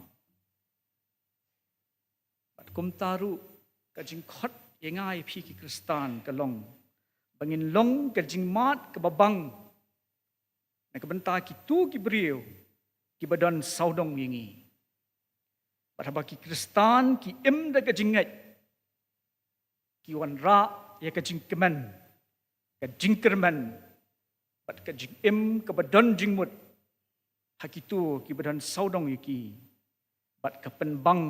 bat kum taru kajing khot yengai phi ki kristan kalong bangin long kajing mat ke babang na kabenta ki tu ki brio ki badan saudong yengi bat habaki kristan ki em da kajingat ki wan ra ya kajing keman kajing kerman bat ka jing em ka badan jingmut hakitu ki badan saudong yiki bat ka penbang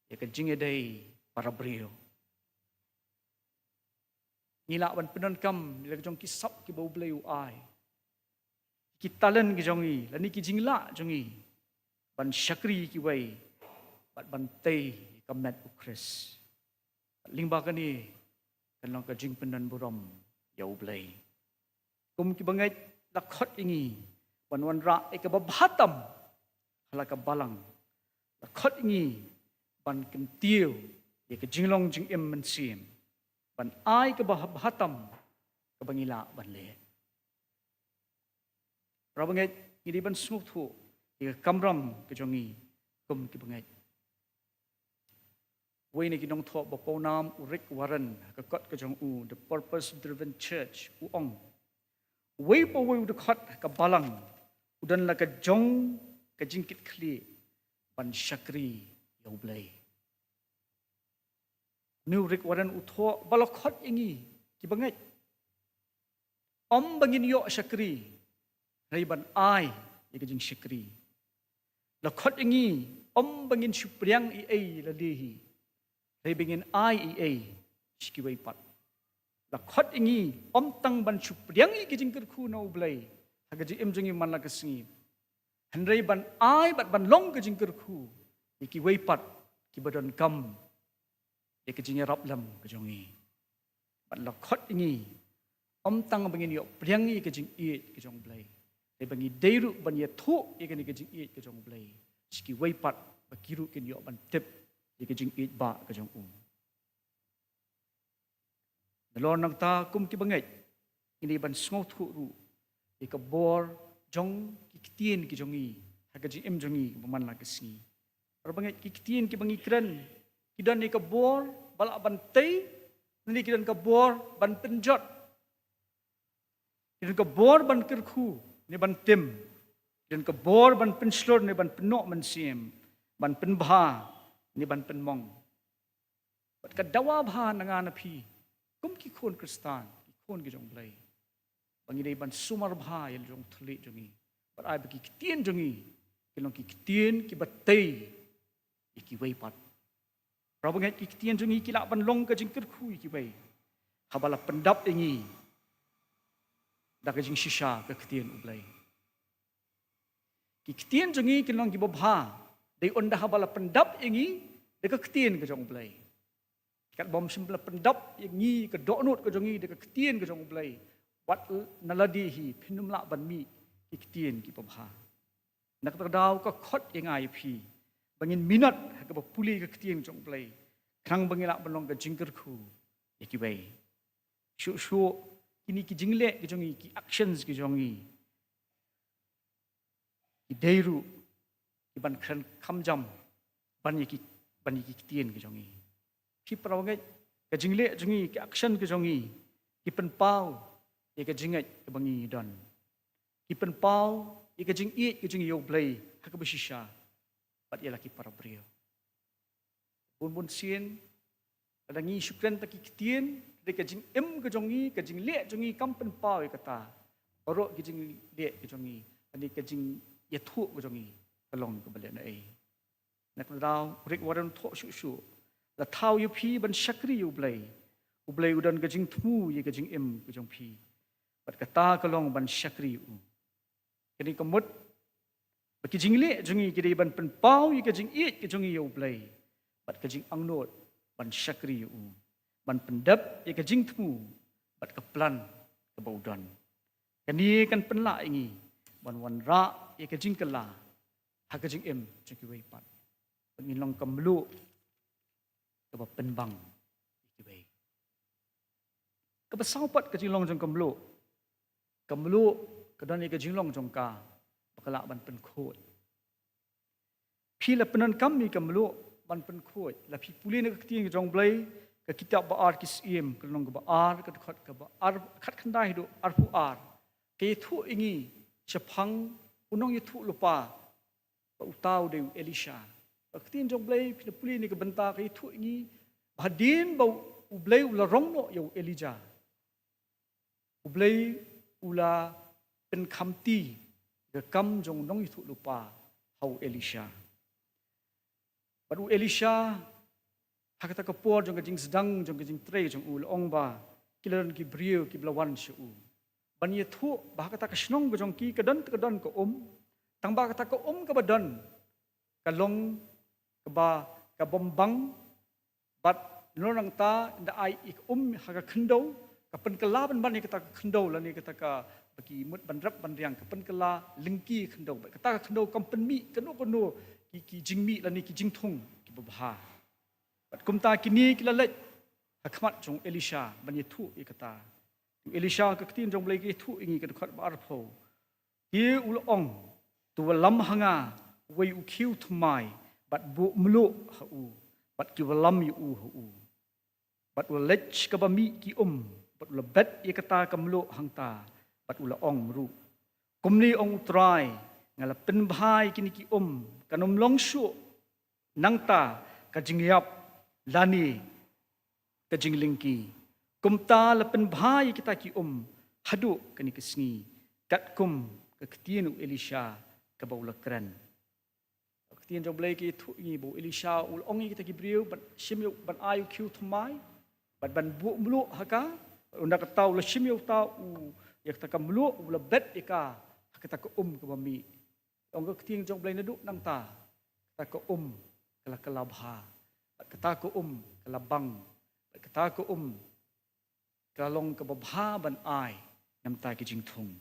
ya ka jing edai para brio ngila wan penan kam la jong ki sap ki bau bleu ai ki talen ki jongi lani ki jingla jongi ban syakri ki wai bat ban tei ka mat ukris lingba ka ni kan long ka jing penan buram yau blai kum ki bangai lakhot ingi wan ra ek babhatam halaka balang lakhot ingi ban kentiu ye ke jinglong jing em man sim ban ai ke babhatam ke bangila ban le ra bangai ini ban smuk thu ye kamram ke jongi kum ki bangai wei ni ki nong tho ba nam urik waran ka kot ke jong u the purpose driven church u ong wei po wei de khat ka balang udan la ka jong ka jingkit khli ban shakri yo blai new rik waran u tho balokhat ingi ki bangai om bangin yo shakri rai ban ai ye ka jing shakri la khat ingi om bangin supriang i ai la di rai bangin ai i ai skiway pat la khot ingi tang ban chu priang i kijing ker khu no blai hagaji emjungi man la kasingi hanrei ban ai bat ban long kijing ker khu iki way pat ki badon kam e kijing rap lam kajongi bat la khot ingi tang bangin yo priang i kijing i kijong blai e bangi deiru ban ye thu e kijing i kijong blai skiway pat bakiru kin yo ban tip e kijing i ba kajong Dalon nang ta kum ki bangai ini ban sngo thu ru e ka bor jong ki kitien ki jongi ha ka ji em jongi man la kisi ar bangai ki kitien ki bangi kran ki dan e ka bor bala ban tei ni ki dan ka bor ban penjot ki dan ka bor ban ker khu ni ban tem ki dan ka bor ban penslor ni ban penok man sim ban penbha ni ban penmong bat ka dawa bha nanga na phi kum ki khon kristan ki khon ki jong blai bangi dei ban sumar bha yel jong thli jongi but ai baki kitien jongi ki long ki kitien ki batei ki wei pat prabu ngai ki kitien jongi ki la ban long ka jing ker khu ki wei habala pendap ingi da ka jing shisha ka kitien ublai ki kitien jongi ki long ki bobha dei onda habala pendap ingi de ka kitien ka jong blai kat bom simpla pendap ingi ka donut ka jongi de ka kitien ka jong blai wat naladi hi phinum la ban mi ki kitien ki pabha nak ta daw ka khot ingai phi bangin minat ka ba puli ka kitien jong blai khang bangila banong ka jingker khu ki bai shu shu kini ki jingle ki jongi ki actions ki jongi ki deiru ki ban khan khamjam ban ki kitien ki jongi ki prawangai ka jingle jongi ki action ki jongi ki pen pau e ka jingai ka bangi don ki pen pau e ka jing ki jongi yo blai ha ka bishisha pat ya laki para brio bun sien adangi syukran ta ki kitien de ka jing em ka jongi ka jing le jongi kam pen pau e kata oro ki jing le ki jongi ani ka jing ya thu ka jongi kalong ka bale na ai nak daw rik waran tho shu la thau yu phi ban shakri yu blai udan ka jing thu ye ka jing em ka jong phi pat ka ta ka long ban shakri u kini ka mut ba ki jing le jongi ki dei ban pen pau ye ka jing it ki jongi yu blai pat ka jing angnot ban shakri u ban pendap ye ka jing thu pat ka plan ka baudan kani kan penla ingi ban wan ra ye ka jing kala ha ka jing em jong ki wei pat ngin long kamlu ka ba penbang ki wei ka ba saupat ka jing long jong kamlu ka dan ye ka jing long jong ka bakala ban pen khot phi la penan kam mi kamlu ban pen khot la phi puli na ka tiang jong blai ka kitab ba ar kis em ka long ka ba ar ka khat ka ba ar khat khandai do ar pu ar ke thu ingi chapang unong ye thu lupa ba utau de Elisha Aktin jong blai pina puli ni ka banta ka itu ingi bahadin ba ublai ula rong no yo Elijah ublai ula pen khamti ga kam jong nong itu lupa hau Elisha baru Elisha hakata ka por jong ka jing sedang jong ka jing tre jong ul ong ba kilan ki brio ki blawan shu ban ye thu ba hakata ka snong ka jong ki ka dan ka tang ba kata ka ka badan ka long ba ka bombang bat nonang ta da ai ik ha ka khndo ka pen kala ban ni kata khndo la ni kata ka bagi mut ban rap ban riang ka pen kala lingki khndo ba kata ka khndo kampen mi kano ki jingmi la ni ki jingthong ki babha bat kumta kini kila lek hakmat jong Elisha ban ye thu e kata Elisha ka tin jong blai ki thu ingi ka khat bar pho ki ul ong tu lam hanga wei u khiu thmai bat bu mlu ha u bat ki walam yu u ha u bat u lech ka ba mi ki bat u bet ye kata ka mlu hangta bat u la ong ru kumni ong trai ngala pen bhai kini ki kanom long shu nangta ka jingyap lani ka jinglingki kumta la pen bhai kita ki hadu kani kisni kat kum ka ktienu Elisha ka baula kran tien jong blai ki thu ngi bo Elisha ul ongi kita ki briu ban shim ban ayu khiu thmai Bat ban bu mulu haka unda ka tau la shim yo tau yak ta ka mulu la bet ika haka ta ka ka bami ong ka ting jong blai na du nang ta ta ka kala kalabha ka ta ka kala bang ka ta ka ka long ka babha ban ai nam ta ki jing thung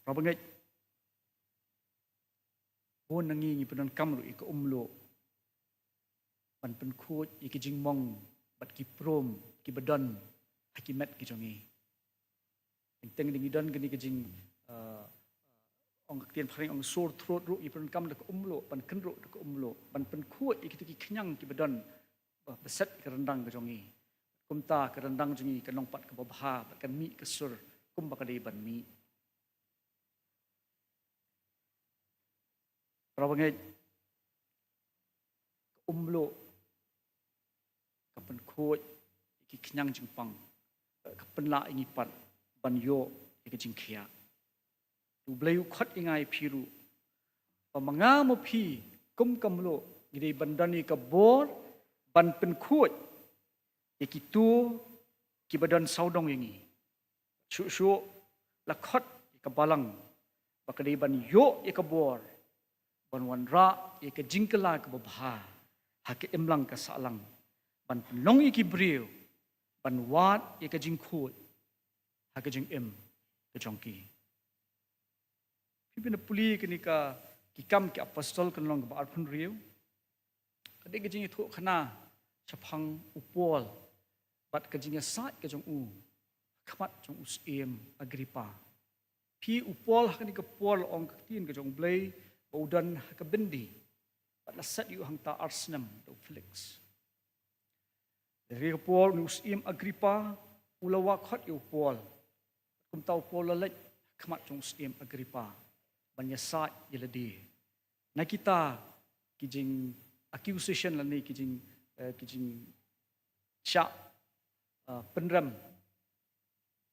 ra bangai bon nangi ni penon kam ru ika lo ban pen khut iki jing mong bat ki prom ki badon haki met ki jongi teng ding idon gani ki jing ong tien phring ong sur throat ru i pen kam da lo ban ken ru da lo ban pen khut iki ki khnyang ki badon beset ke rendang ke jongi kumta ke rendang jongi ke nong pat ke babha bat kan mi ke sur kum ba ka dei ban mi Rabangai lo kapan khoi iki knyang jingpang kapan la ingi pat ban yo iki jingkhia tu bleu khat ingai phiru pamanga mo phi kum kamlo gidei bandani ka bor ban pen khoi iki tu ki badan saudong ingi chu la khat ka balang bakadei ban yo ka bor ban wan ra ka jingkala ka babha hake emlang ka salang ban long iki briu ban wat ka jingkhut hake jing ka jongki pipina puli kenika ki kam ki apostol kan long ba arphun riu kade ka jing thu khana chaphang upol bat ka jing sa ka jong khamat jong agripa pi upol hakani ka pol ong ka tin ka jong blai Udan ka bendi pat la set yu hangta arsnam do Felix Dari Paul nusim Agripa ulawa khat yu Paul kum tau Paul la lek khamat chung usim Agripa banya sa yeladi na kita kijing accusation la ni kijing cha penram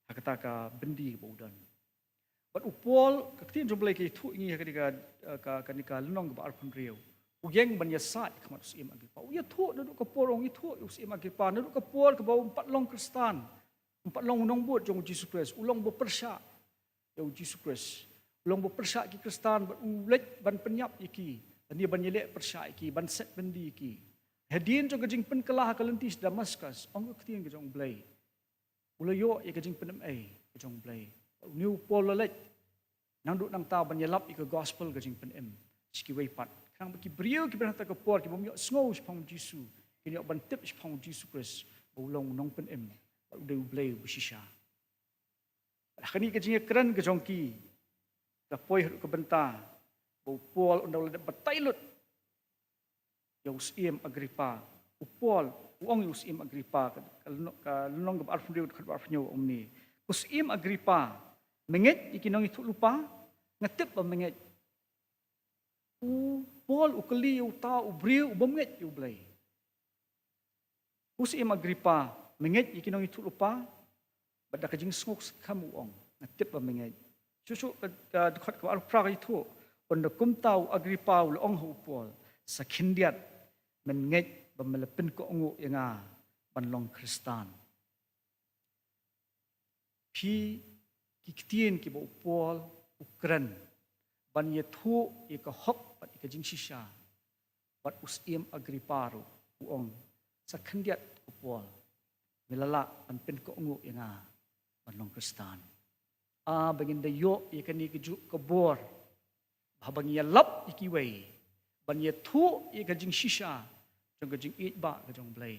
hakata ka bendi bodan But upol kaktin jomblai ki thu ingi kanika lunong ba arpun riu uyeng ban yasat kamat usim Agripa uya thu nadu ka porong i thu usim Agripa nadu ka por ka bau empat long Kristan empat long unong bot jong Jesus Christ ulong bo persya jong Jesus Christ ulong bo persya ki Kristan ban ulet ban penyap iki ani ban yelek persya iki ban set bendi iki hedin jong kajing pen kelah kalentis Damaskus ong kaktin jong blai ulayo ye kajing penem jong blai New Paul lalek nang duk nang tau banyalap ika gospel ka jing pen ski way pat kang baki brio ki benata ka por ki bom yo snow spong jisu ki yo ban tip spong jisu Christ bolong nong pen de blay busisha khani ka jing kran ka jongki ka poi ka benta bo Paul undang le batailut yo usim Agripa upol uong yo usim Agripa ka lunong ka arfrio ka arfnyo omni usim Agripa menget ikinong itu lupa ngetip ba menget Paul ukali uta ubriu ubamenget ublay usim Agripa menget ikinong itu lupa bada kajing ngok kamu ong ngetip ba menget susu ka dukhat ka arpra itu on kum tau Agripa ulong hu Paul sakhindiat menget ba melepin ko ongu yanga banlong Kristan pi kiktien ki bo Paul ukran ban ye thu e ka hok pat ka jing shisha bat usim Agripa ru uong sakhandiat ko Paul milala an pen ko ongu yanga banlong Kristan bangin da yo ye kani ki ju ka bor habang ye lap ikiwei ban ye thu e ka jing shisha jong ka jing it ba ka jong blai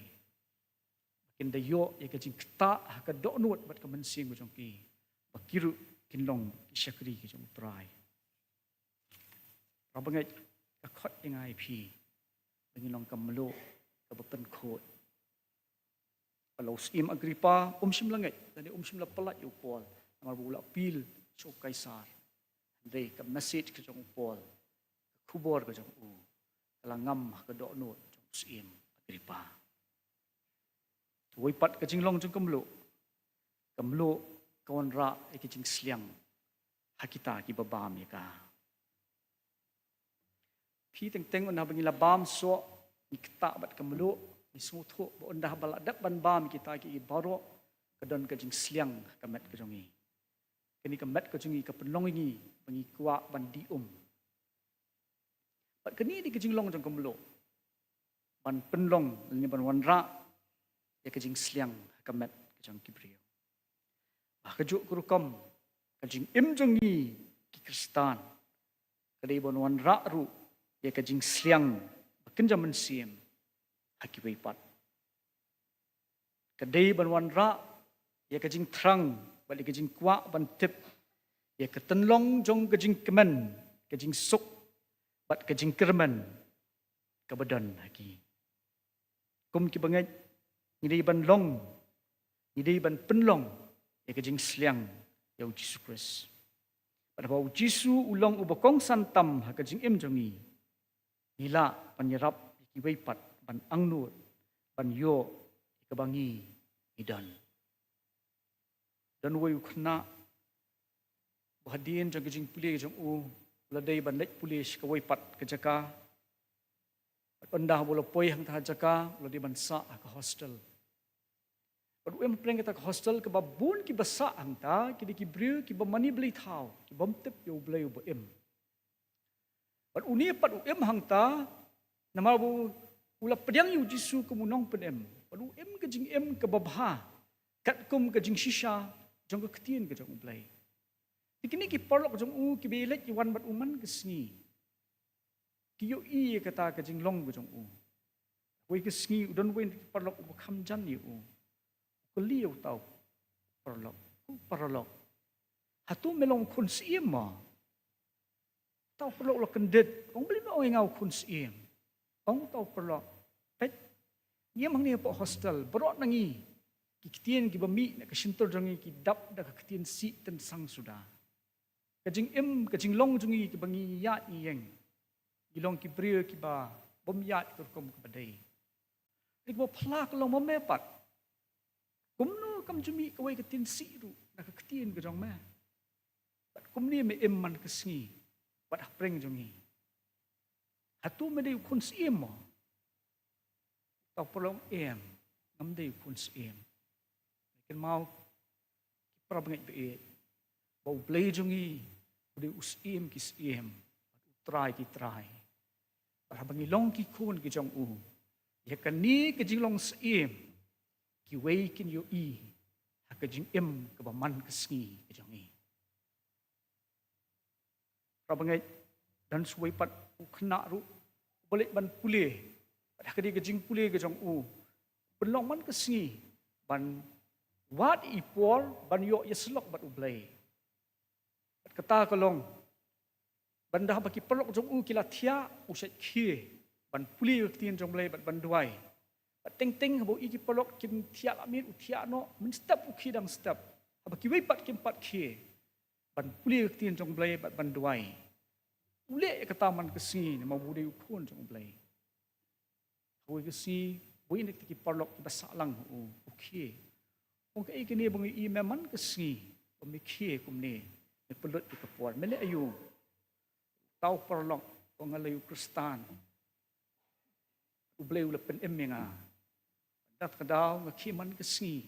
kinda yo ye ka jing kta ka do nut bat ka mensing ko jong ki bakiru kinlong isyakri ki jong trai rabangai ka khot ingai phi bangilong kamlo ka bapen khot kalau sim Agripa sim langai tadi sim la palat yo Paul amar bula pil so kaisar dei ka message ka jong Paul khubor ka jong kala ngam ka do nut jong sim Agripa Woi pat ka jinglong jong kamlo kawan ra ki jing sliang hakita ki babam ka phi teng teng on habang ila bam so ikta bat kamlo ni semua tu bondah baladak ban bam kita ki baro kedon ke jing sliang kamet ke jongi kini kamet ke jongi ke penlong ini bangi kuak ban dium pat kini di ke jing long jong kemlo ban penlong ni ban wanra ya ke jing sliang kamet ke jong kibrio kejuk kurukom ke jing im jongi ki kristan kadai ban wanra ru ya ke jing sliang kenjam mensiem haki weipat kadai ban wanra ya ke jing trang balik ke jing kuak ban tip ya ke tenlong jong ke jing kemen ke jing suk bat ke jing kermen ke badan haki kum ki bangai ni ban long ni ban penlong ya ke jing sliang ya Jesus Christ pada bau Jisu ulong ubokong santam ha ke jing im jongi nila penyerap ki weipat ban angnut ban yo ke bangi idan dan wei khna bahadien jong jing puli jong u ladai ban lek pulis ke weipat ke jaka pendah bola poi hang ta jaka ladai ban sa ke hostel padu em preng kita ke hostel ke babun ki basa hang ta ki di ki bru ki bamani beli thau ki bam tep yo blai bo em padu uni padu em hang ta nama bu ula pedang yu Jisu ke munong pen em padu em ke jing em ke babha kat kum ke jing shisha jong ke ketien ke jong blai kini ki porlok jong u ki belek ki wan bat uman ke sngi ki yo i kata ke jing long ke jong u wei ke sngi udon wei porlok u kham jan yu u ko liu tau porlok hatu melong kun siem ma tau porlok lo kendet kong beli ma ngau kun siem kong tau porlok pet ye mang ni po hostel borot nangi ki ketien ki bami na ke sintor jong ki dap da ke ketien si ten sang sudah kajing em kajing long jungi ki bangi ya yeng ilong ki brio ki ba bom ya ki kom ke badai rik bo plak long mo mepat kumno kam jumi ka wei ke tin si ru na ka ketien ke jong ma bat kum ni me em man ke sngi bat preng jungi hatu me dei kun si em mo tau polong em ngam dei kun si em ken mau ki prabengai be bau blai jungi udi usim ki sim try ki try para bangi long ki kun ki jong u ya kan ni ke jing long sim ki wei kin yo i ha ke jing em ke ba man ke sngi ke jong i para bangi dan suai pat u khna ru boleh ban pule pada ke jing pule ke jong u belong man ke sngi ban wat ipol ban yo yeslok bat u blai kata kolong bandah bagi pelok jong u kila thia usat khie ban puli tien jong blai ban duai teng teng bo iki pelok kim thia amin u thia no min step u khidang step bagi wei pat kim pat khie ban puli tien jong blai ban duai ule kata man kesi ma bude u khon jong blai hoi kesi bo ini ki pelok basalang u khie ong ke ikini bang i meman kesi pemi khie kum ni pelut di kepuan mele ayu tau perlok pengalayu kristan ubleu lepen emenga dat kadau ngakiman kesni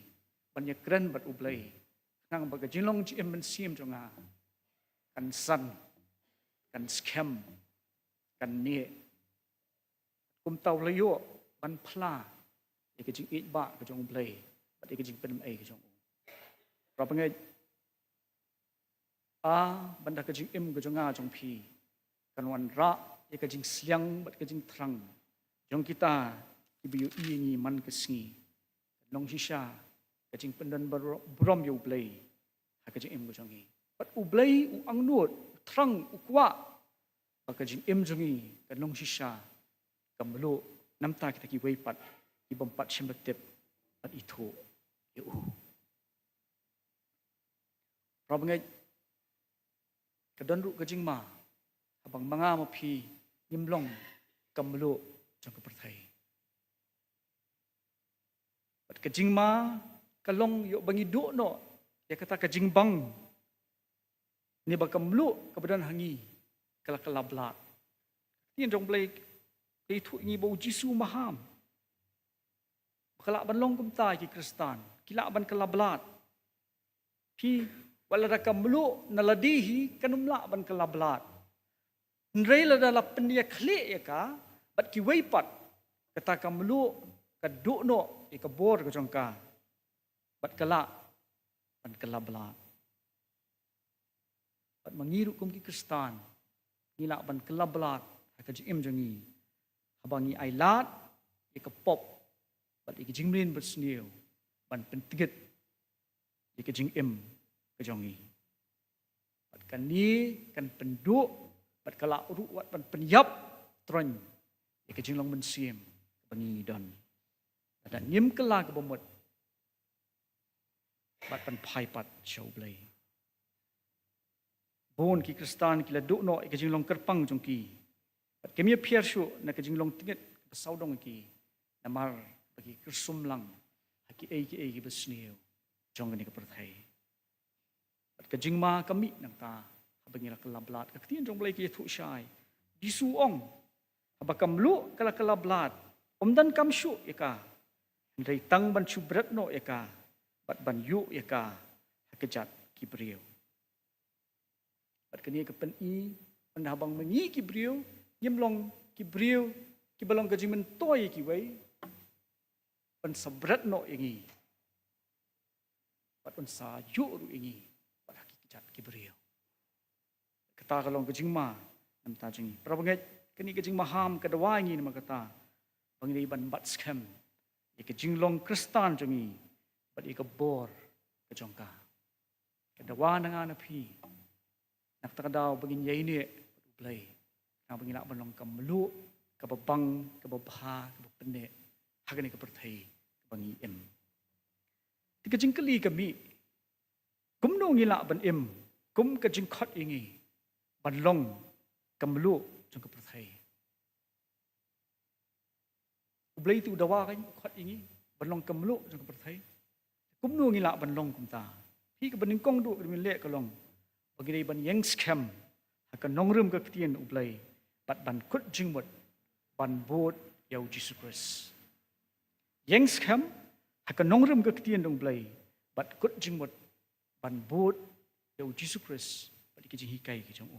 banyak keren bat ublei nang baga jinglong ji emen sim jonga kan san kan scam kan ni kum tau layo ban phla e ke jing it ba ke jong ublei bat e ke jing pen ai ke jong ra pangai benda kejing im kejong jong pi kan wan ra ye kejing sliang bat kejing terang jong kita ibu i ni man kesni long shisha kejing pendan brom yo blai ha kejing im kejong i bat u blai u angnut terang u kwa ba kejing im jong i kan long shisha kamlo namta kita ki wei pat ki bompat shembetep bat itu yo Rabngai kedon ru kejing ma abang manga ma phi nimlong kamlo jong perthai bat kejing ma kalong yo bangi du no ya kata kejing bang ni ba kamlo kebadan hangi kala kala blat tin jong blai itu ngi bau Jisu maham Kelak ban long kum tai ki Kristan. Kilak ban kelablat. Pi wala ka melu naladihi kanumla ban kelablat. Nrela dala pendia khle ya ka bat ki weipat kata ka melu ka dukno ka bor ka jongka. Bat kelak ban kelablat. Bat mengiru kum ki Kristan. Ngilak ban kelablat ka jim jongi. Habangi ailat ka pop bat ki jingmin bersniu ban pentigit ka jing ka jongi. Bat kan ni kan penduk bat kelak ru wat ban penyap tron ka jing long mensiem bangi don. Dan nyim kelak bomot bat pan phai pat show blai. Bon ki Kristan ki la duk no ka jing long kerpang jongki. Bat kemia pier shu na ka jing long tingit saudong ki namar bagi kersum lang ki ki besniu jong ni ka perthai. Bat ka jing ma kami nang ta bagi la kelablat ka tien jong blai ki thu shai disuong abakam lu kala kelablat omdan kam shu eka ndai tang ban subrat no eka bat ban yu eka hakejat ki brio. Bat kini ka pen i penhabang mengi ki brio nyemlong ki brio ki balong ka jing mentoi ki wei pan sabrat no ingi pat pan sa yu ru ingi pat hakijat ki brio. Kata kalong kejing ma nam ta jingi prabanget kini kejing maham kadwa ingi nama kata bangi ban bat scam kejing long Kristan jingi bat ika bor kejongka kadwa nanga na phi nak takadaw bangin yai ni play na bangi nak balong kamlu kababang kababha kabapne hagani ka perthai bangi em kejing kali kami kumno ngila ban em kum kejing khot ingi ban long kamlu jong ka perthai ublai tu dawa kan khot ingi ban long kamlu jong ka perthai kumno ngila ban long kumta hi ka baning kong du min le ka long bagi dai ban yang scam ka nongrum ka kitien ublai bat ban kut jingmot ban bot yau Jesus Christ yang scam ka nongrum ka kitien dong blai bat kut jingmot ban bot yau Jesus Christ bat ki jing hikai ki jong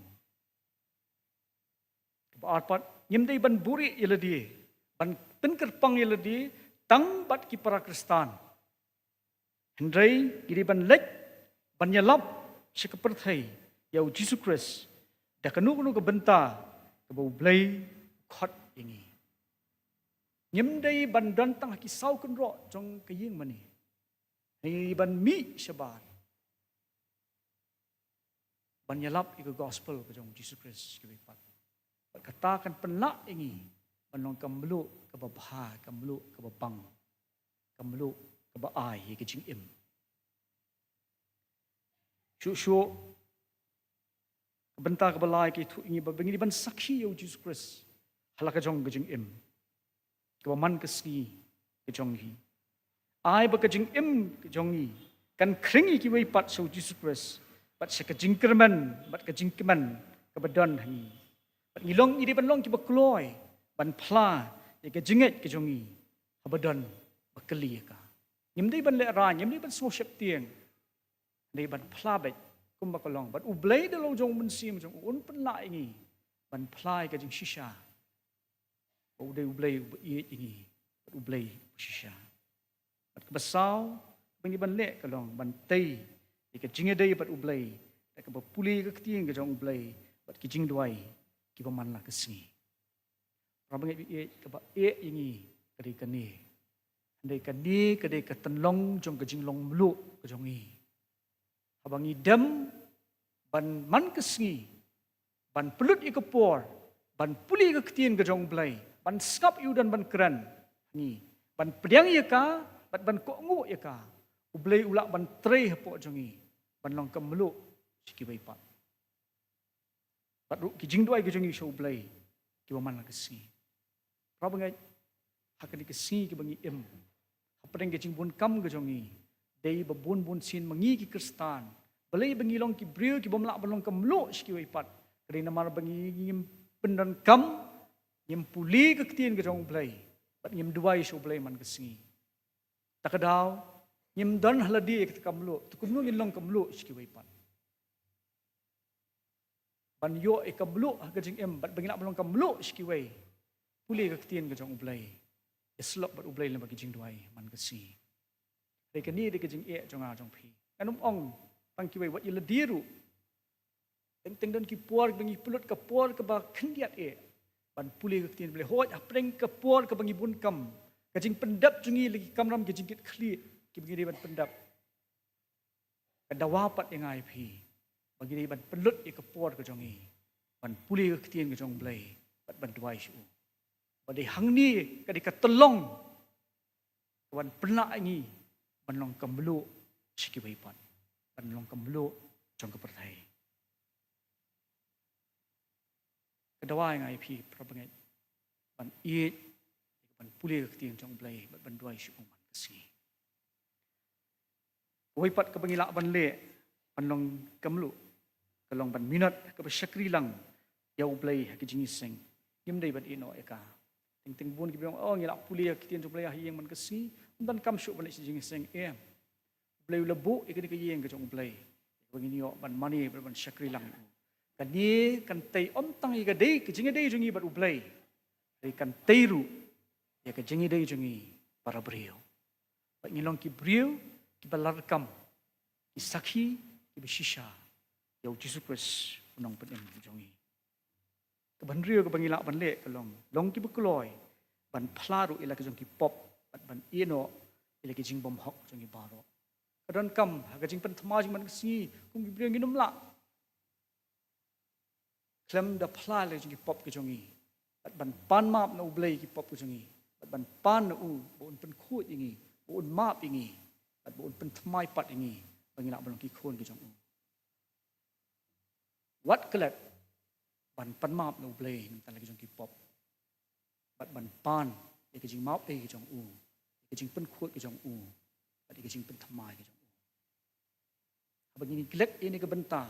Bat nyem dai ban buri yeladi ban penkerpang yeladi tang bat ki para Kristan hendrai giri ban lek ban yalap sekaperthai yau Jesus Christ da kanu ka benta ka bau blai khot ingi nyem dai ban dan tang ki sau kun ro jong ka ying mani ni ban mi shabat ban yalap ika gospel ka jong Jesus Christ ki pat katakan penlak ingi panong kamlu kababha kamlu kababang kamlu kabaai ke jing im shu benta kabalai ki thu ingi babengi ban sakhi yo Jesus Christ halaka jong ke jing im kabaman keski ke jong hi ai ba ke jing im ke jong hi kan kringi ki wei pat so Jesus Christ bat se ke jing kerman bat ke jing keman kabadon hi ngilong iri ban long ki bakloi ban phla ye ke jinget ke jongi habadan bakli ka nyim dei ban le ra nyim dei ban so shep tieng dei ban phla be kum bakalong ban ublei de lo jong ban sim jong un pan la ingi ban phla ke jing shisha o dei ublei ye ingi ublei shisha bat ke basau ban ban le kalong ban tei ye ke jinget dei bat ublei ke ba puli ke tieng ke jong ublei bat ki jing duai ki paman la kesni rabang e ka ba e ingi kadi kani andai kadi kadi ka tenlong jong ka jinglong mlu ka jongi abangi dem ban man kesni ban pelut ikapor ban puli ka ketien ka jong blai ban skap yu dan ban kran ni ban pediang ya ka ban ko ngu ya ka ublai ulak ban tre hapo jongi ban long ka mlu siki bai pat Pat ki jing duai ki jong show blai ki waman la kesi. Prabang ai hakani kesi ki bangi em. Apeng ki jing bun kam ki jongi. Dei ba bun sin mangi ki Kristan. Balai bangi long ki brio ki bomla balong kam lo ski wai pat. Kadi namar bangi ngim pendan kam ngim puli ki ketien ki jong blai. Pat ngim duai show blai man kesi. takadaw nyim don haladi ek kamlu tukumnu ngilong kamlu skiwai pan ban yo ek kamlu gajing em bat bangina belong kamlu skiwai puli ka tien ka jong ublai islop bat ublai le bagi jing duai man ka si re ka ni de ka jing e jong a jong phi anum ong pang kiwai wat iladiru teng don ki por bangi pulut ka por ka ba khendiat e ban puli ka tien ble hoj apreng ka por ka bangi bun kam ka jing pendap jungi lagi kamram ka jing kit khli ki bangi de ban pendap ka dawa pat engai phi bagi de ban pelut e ka por ka jong e ban puli ka tien ka jong ble bat ban duai shu ba de hang ni ka de ka tolong wan pernah ngi ban long kamlu siki bai pat ban long kamlu jong ka perthai dawa ngai phi prabangai ban i ban puli ka tien jong blai ban duai shu man kasi oi pat ka bangila ban le ban long kamlu ka long ban minat ka ba shakri lang yau blai ka jingi sing yim dei ban ino eka ting ting bun ki bang oh ngila puli ka tien jong blai hieng man kasi dan kam shu ban jingi sing em blai lebu ikani ka yeng ka jong blai bangini yo ban mani ban shakri lang kan ni kan tei om tang i ga dei ke jingi dei jungi bat ublai dei kan tei ru ya ke jingi dei jungi para brio bat ngilong ki brio ki balar kam ki sakhi ki bishisha ya Jesus Christ unong penem jungi ke ban rio ke bangila ban le ke long ki bukloi ban phlaru ila ke jong ki pop bat ban ino ila ke jing bom hok jungi baro kadon kam ha ke jing pen thma jing man si kum ki brio nginum la klem da pla le jingi pop ke jongi bat ban pan map na ublei ki pop ke jongi bat ban pan na u bon pen khut ingi bon map ingi bat bon pen thmai pat ingi bangila balong ki khon ke jong u wat kelat ban pan map na ublei nang tan ke jong ki pop bat ban pan ke jing map ke jong u ke jing pen khut ke jong u bat ke jing pen thmai ke jong u abangini glek ini ke benta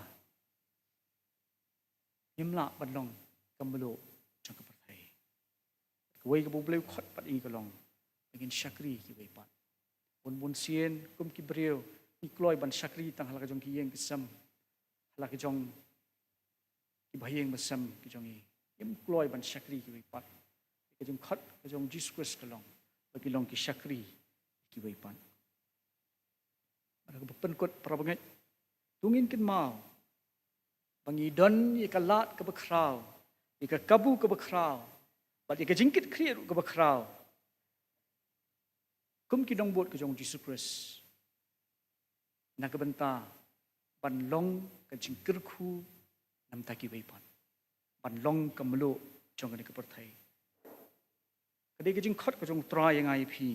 nyimla badlong kambelo jang keperthai kuai ke bubleu khot pat ing kolong begin syakri ki wei pat bun sien kum ki breu ni kloi ban syakri tang hala jong ki yeng kesam hala ke jong ki bayeng besam ki jong i yem kloi ban syakri ki wei pat ke jong khot ke jong Jesus Christ kolong bagi long ki syakri ki wei pat ada ke penkot prabangat tungin kin mau pangidon ikalat ke bekrau ika kabu ke bekrau bat ika jingkit kriat ke bekrau kum ki dong bot ke jong Jesus Christ na ke benta ban long ke jingkir khu nam ta ki weipan ban long ke melo jong ke perthai kade ke jing khot ke jong tra yang ai phi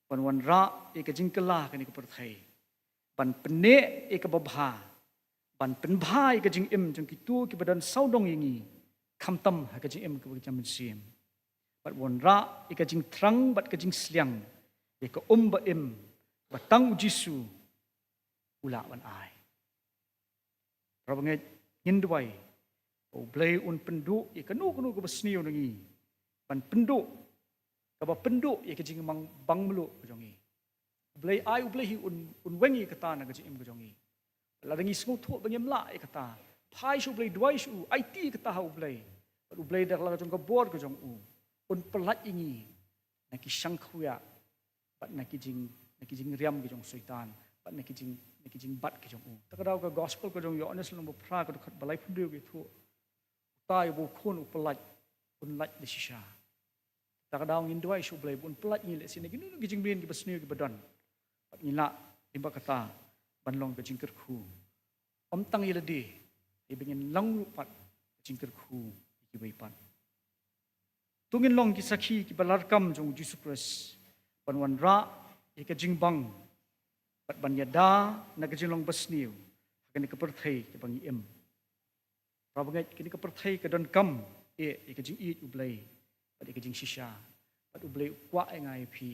ban wan ra ika jingkala ke perthai ban pene ika babha ban pen bhai ka jing im jong ki tu ki badan saudong yingi kham tam ha ka jing im ka jam sim bat won ra ka jing thrang bat ka jing sliang ye ka ba im batang jisu ula ban ai rabangai ngindwai o blai un pendu ye ka nu ka basniu ngi ban pendu ka ba pendu ye ka jing mang bang melu ka jong i blai ai u blai hi un wengi ka ta na ka jing im ka jong i ladangi semua tu banyam la kata pai shu blai duai shu IT kata ha blai blai dak la jong ka bor ka jong u un pelat ingi naki sangkhuya bat naki jing riam ki jong syaitan bat naki jing bat ki jong u takadau ka gospel ka jong yo honest lo pra ka khat balai phudiu ki thu tai bo khun u pelat un lat de shisha takadau ngin duai shu blai un pelat ngi le sini ki jing bin ki basniu ki badan bat ngila imba kata ban long ke jingkir khu om tang iladi e bingin lang pat jingkir khu ki bai pat tungin long ki sakhi ki balar kam jong Jesus Christ ban wan ra e ka jingbang pat ban yada na ka jinglong basniu ka ni ka perthai ki bangi em rabangai ki ni ka perthai ka don kam e ka jing eat ublai pat ka jing shisha pat ublai kwa ngai phi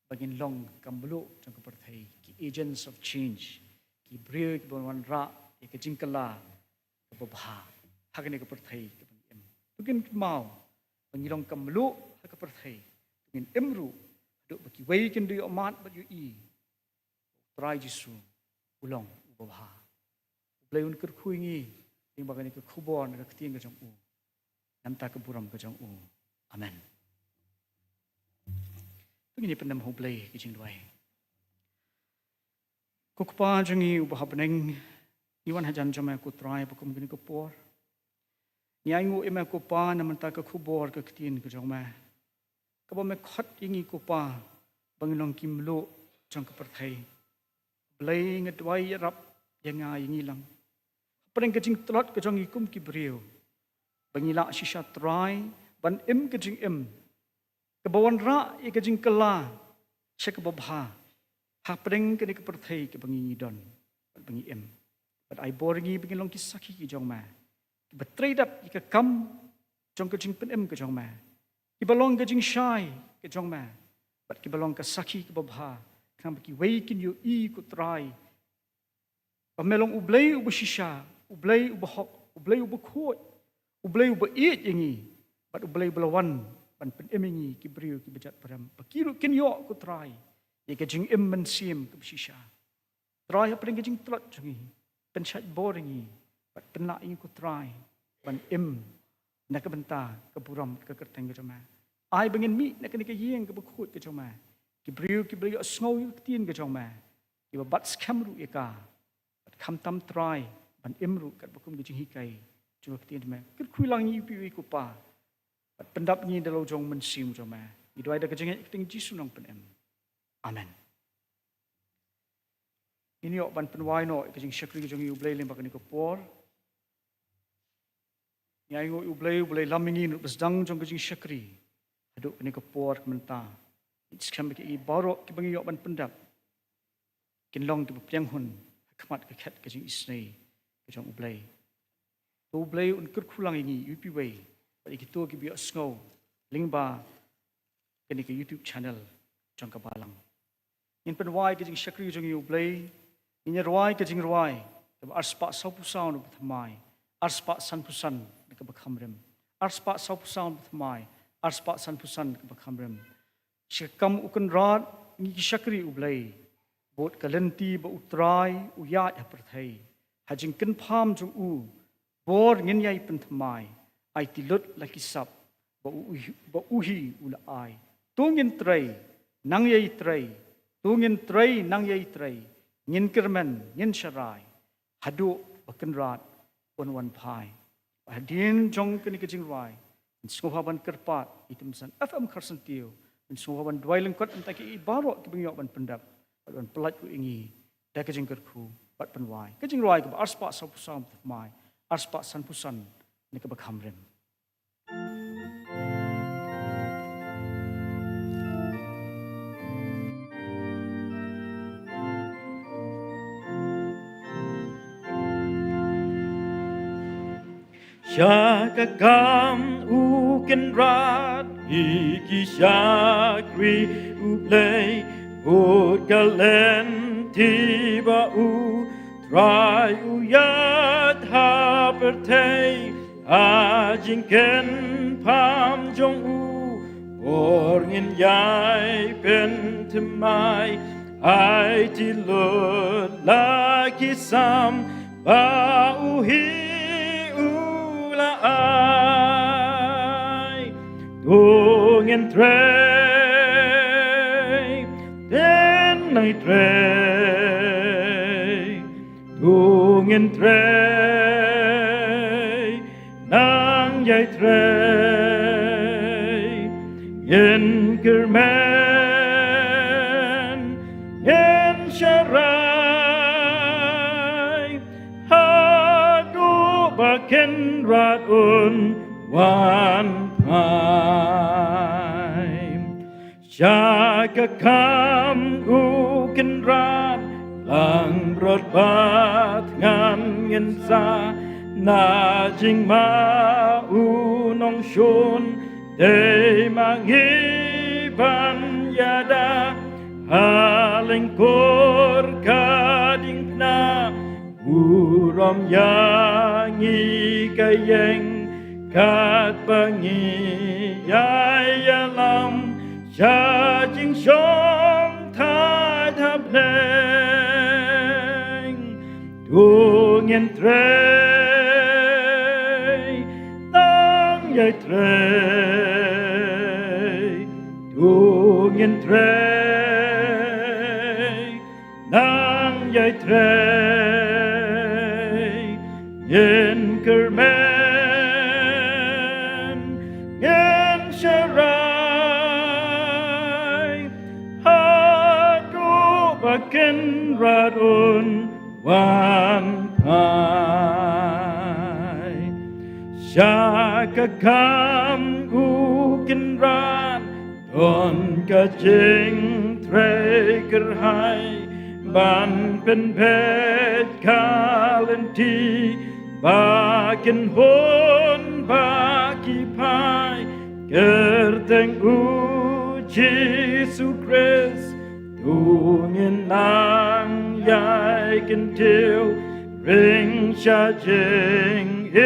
bagin long kambulu jong ka perthai ki agents of change ki brio ki bon ra ki jingkala ka babha hagni ka perthai ki bang em tukin mau bangilong kambulu ka perthai tukin emru Duk bagi weikin du amat bat yu i. Try Jesu ulong ubah. Ublay un ker kuingi ding bagani ke kubon ke ketien ke jong u. Namta ke buram ke jong u. Amen. Begini pendam hublay ke jing duai. Kukupa jangi ubah beneng iwan hajan jama ku try bakum gini ke por. Ni aingu ema ku pa na menta ke kubor ke ketien ke jong ma. Kaba me khot ingi ku pa bangilong kim lo jong ke perthai. Blai ngadwai rap yang ingi lang. Pering ke jing telot ke jong ikum ki brio. Bangila shisha try ban im ke jing im. Kebawan ra i ke jing kala sek babha. Ha pering ke ni ke perthai ke bangi don. Bangi im. But I boringi bangilong ki saki ki jong ma. Betrayed up ika kam jong ke jing pen em ke jong ma. Ki balong ke jing shy ke jong ma. But ki balong ke saki ke babha. Kam ki weikin yu i ku try. Pamelong ublay uba shisha, ublay uba hok, ublay uba kuot, ublay uba eat yangi. But ublay belawan ban pen emingi ki brio ki bejat param. Pakiru kin yo ku try. Ye ke jing em men sim ke shisha. Try apa ke jing trot jangi. Pen chat boringi. Penak ini ku try ban nak benta ke buram ke kerteng ke joma ai bengin mi nak ke yeng ke bekut ke joma ki brio sngow ke tien ke joma ki bat scam ru eka kham tam try ban ru kat bekum ke jing hikai jua ke tien me ke kuilang yi pi ku pa pendap ni dalau jong mensim joma i doi da ke jing ting jisu nong pen amen ini ok ban penwai no ke jing syakri ke jong yu blai lem bakani ko por Nyai ngoi ublay lamingi nut besdang jong kejing syakri. Aduk ni ke por kementa. Iskam ke i barok ke bangi yok ban pendap. Kinlong ke piang hun. Kemat ke kat kejing isnei. Kejong ublay. Tu ublay un kerkulang ini UP way. Bagi kita ke biak snow. Lingba kini ke YouTube channel jong ke balang. In penwai kejing syakri jong ublay. Inya ruai kejing ruai. Arspak saupu sound bethamai. Arspak san pusan ke bakhamrem. Arspak saupu sound bethamai. Arspak san pusan ke bakhamrem. Syakam ukan rat ngi syakri ublay. Bot kalenti ba utrai uyat haperthai. Hajing ken pham jong u. Bor ngin yai penthamai. Ai tilut laki sap ba uhi ula ai. Tungin tray nang yai tray. Tungin tray nang yai tray. Ngin kermen ngin syarai. Hadu baken rat wan pai. Hadin jong kini kejing rai. Skohaban kerpat item san FM Karsentiu. Skohaban dwai lengkot entaki ibarok ke bengyok ban pendap. Ban pelat ku ingi. Da kejing kerku bat penwai. Kejing rai ke arspak sapusam mai. Arspak san pusan ni ke bakhamrem. Syakakam uken rat iki syakri ublay ut galen tiba u try uyat hapertay ajingken pam jong u orngin yai pen temai ai tilut lagi sam ba uhi ai tungin tray den nai tray tungin tray nang yai tray yen kermen yen syarai hadu baken rat un wan pai syakakam uken rat lang rot bat ngan ngin sa na jing ma unong shun de mangi ban yada haling kor kading na uram yangi kayeng kat bangi yayalam syajing trong thái thập nền tu nghiên tre tăng dạy tre tu nghiên tre năng dạy tre yên cờ men yên sharai ha tu bakin radun wan pai shaka kam ukin ran don ka jing tre ker hai banเป็นเพชรคาลันทีบากินหนบากีพายเกิดแต่งอูจิสุคริสตูเงินนางยายกันเที่ยวเร่งชาเจงเอ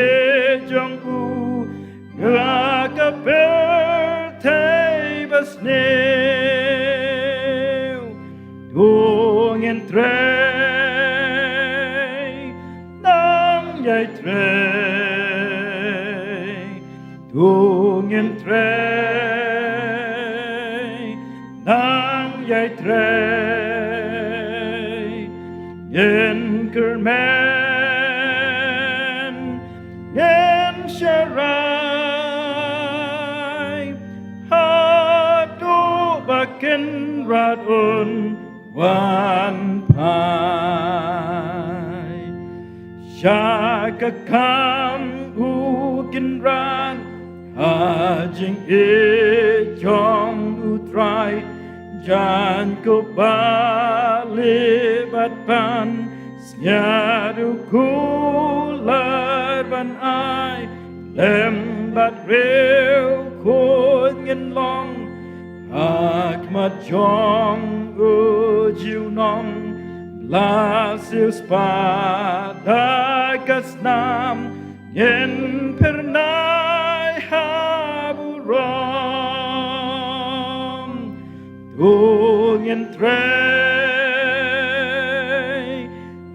จงอูเงือกะเปเทบัสเนtu nghiên tre nang dạy tre tu nghiên tre nang dạy tre nghiên cờ men nghiên sharai ha tu bakin radun wan pai shaka kam ukin ran ha jing e chong utrai jan ko ba le bat pan snyadu kular ban ai lem bat reu khôn ngin long hak ma chong ujiu nom blasiu spada kasnam yen pernai haburam tu yen tre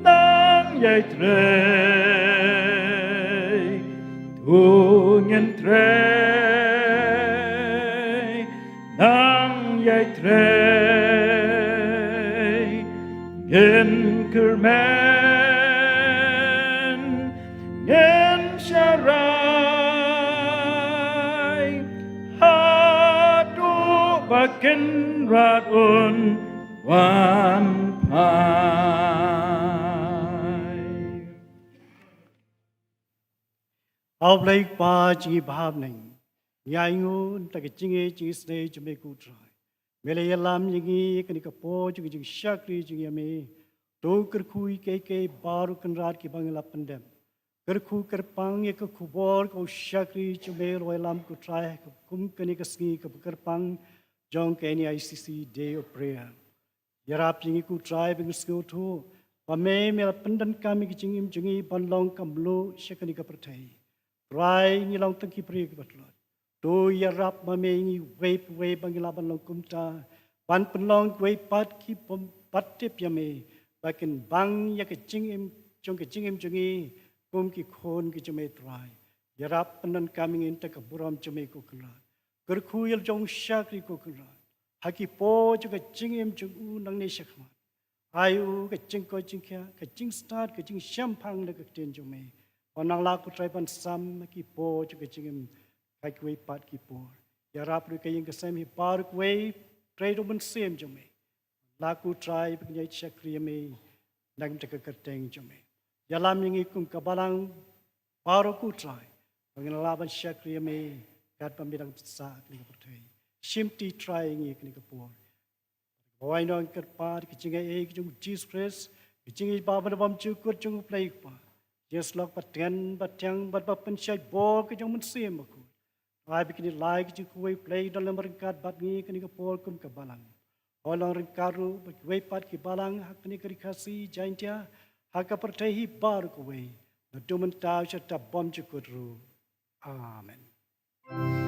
nang yai tre tu yen tre nang yai tre in Kerman, in Sharai, Hadu Bakin Radun Wan Pai. เอาไปปาจีภาพหนึ่งยายงูตะกิจิงเอจีสเนจไม่กูตรายเมลยลามยิงกันนี่ก็พอจุกจิงชักรีจิงยามีโตกระคุยเก๋ๆบารุกันราดกีบังลับปันเดมกระคุยกระปังเอกคุบอร์ก็ชักรีจิเมลอยลามกูตรายกับคุมกันนี่ก็สกีกับกระปังจองแกนี่ ICC Day of Prayer ยาราบจิงกูตรายเป็นสกิลทูว่าเมลปันดันกามิกจิงอิมจิงอีบันลองกำลูชักนี่ก็ประเทศไรนี่ลองตั้งกี่ปรีกบัดลอดตัวยารับมาเมนี่เวบังกิลาบันลองกุมตาบันเป็นลองเวปัดขี้ปมปัดเทียบยามีบักินบังยากจิงเอ็มจงกจิงเอ็มจงอีกุมกี่คนกี่จะไม่ตรายยารับเป็นนันกามิงินตะกับบุรามจะไม่กุกลาดกระคุยลจงชักรีกุกลาดฮักกี้โปจงกจิงเอ็มจงอูนังเนชักมาอายุกจิงก็จิงแค่กจิงสตาร์ทกจิงแชมพังเลยกเตียนจงไม่พอนางลากุตไรบันซ้ำฮักกี้โปจงกจิงเอ็มใครกุยปัดกี่โปยารับด้วยกยังกษมฮิปาร์กเวเทรดมันเสียมจงไม่ลากุตไรเป็นยัยชักรีไม่นังจะกระเตงจงไม่ยาลามยังอีกุมกับบัลังปารุกุตไรเป็นลาบันชักรีไม่การปมิดังสาคลิกประเทศชิมตีทรายยังอีกนี่กับปัวบอยน้องกัดปาที่จิงเอกจงจีสเพรสจิงอีบาบันบัมจูกุดจงเพลย์ปาเยสล็อกบัดเทนบัดยังบัดบับเป็นชัยโบก็จงมันเสียมกุไอ้บิกินี่ไลค์จงคุยเพลย์ดัลเลมริกัดบัดนี้กันนี่กับปัวกุมกับบัลังพอลองริการูบัดเวปัดกับบัลังฮักนี่กริคาซีจันเทียฮักกับประเทศฮิบาร์กเวนัดดูมันตาชัดตับบอมจูกุดรูอาเมน